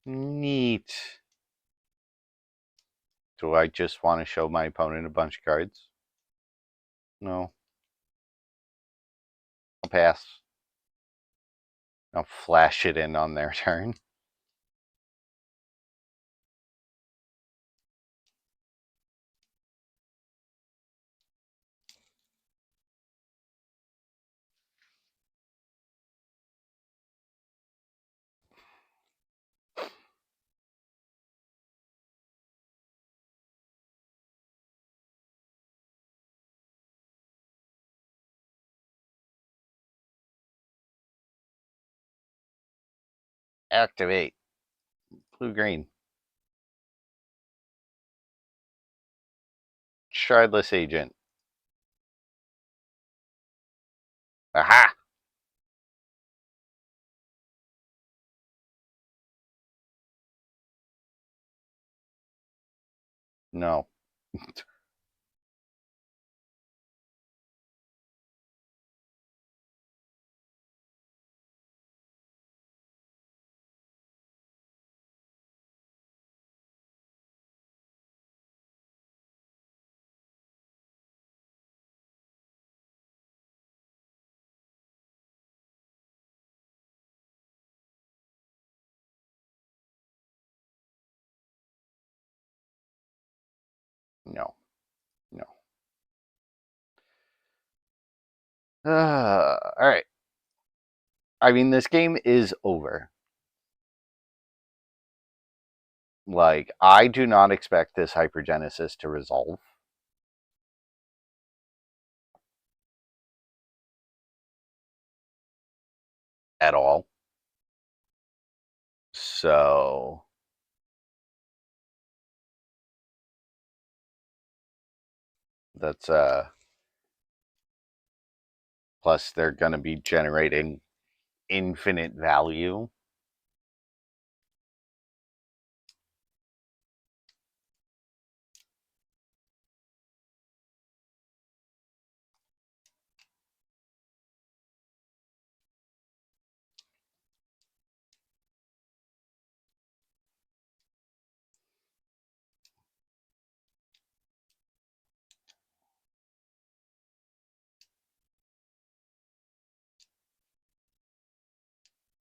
Speaker 1: Neat. Do I just want to show my opponent a bunch of cards? No. I'll pass. I'll flash it in on their turn. Activate. Blue-green. Shardless agent. Aha! No. No. No. All right. I mean, this game is over. Like, I do not expect this hypergenesis to resolve at all. So that's plus they're going to be generating infinite value.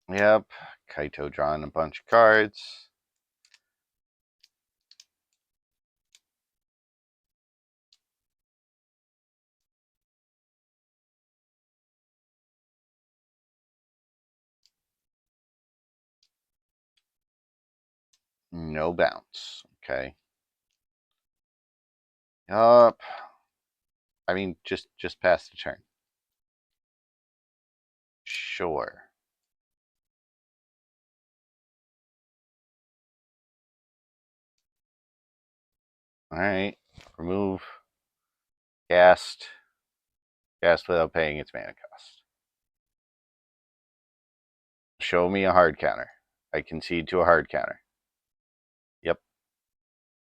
Speaker 1: Yep. Kaito drawing a bunch of cards. No bounce. Okay. Yup. I mean, just pass the turn. Sure. All right. Remove. Cast. Cast without paying its mana cost. Show me a hard counter. I concede to a hard counter. Yep.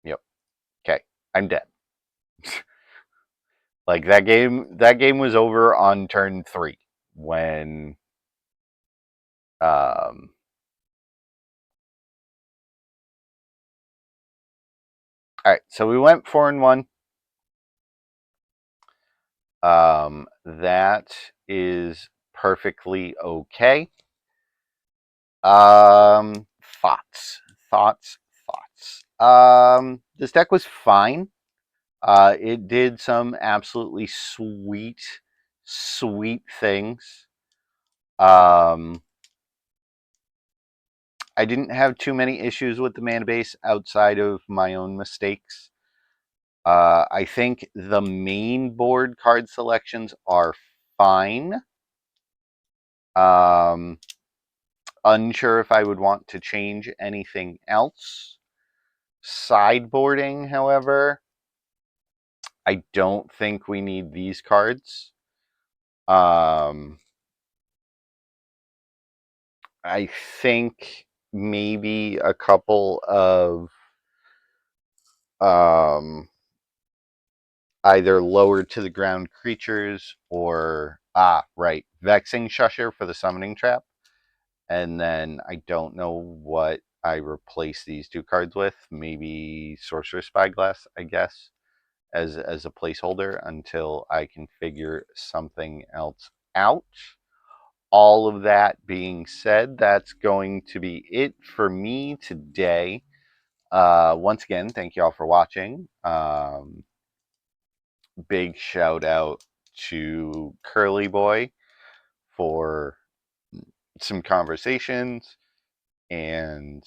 Speaker 1: Yep. Okay. I'm dead. Like that game was over on turn 3 when all right, so we went 4-1. That is perfectly okay. Thoughts. This deck was fine. It did some absolutely sweet things. I didn't have too many issues with the mana base outside of my own mistakes. I think the main board card selections are fine. Unsure if I would want to change anything else. Sideboarding, however, I don't think we need these cards. I think maybe a couple of either lower to the ground creatures or Vexing Shusher for the summoning trap. And then I don't know what I replace these two cards with. Maybe Sorcerer's Spyglass, I guess, as a placeholder until I can figure something else out. All of that being said, that's going to be it for me today. Once again, thank you all for watching. Big shout out to Curly Boy for some conversations, and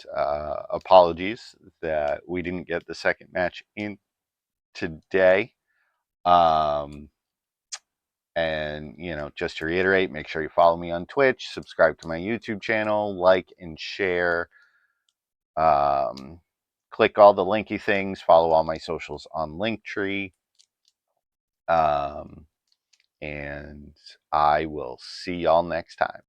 Speaker 1: apologies that we didn't get the second match in today. And, just to reiterate, make sure you follow me on Twitch, subscribe to my YouTube channel, like and share. Click all the linky things, follow all my socials on Linktree. And I will see y'all next time.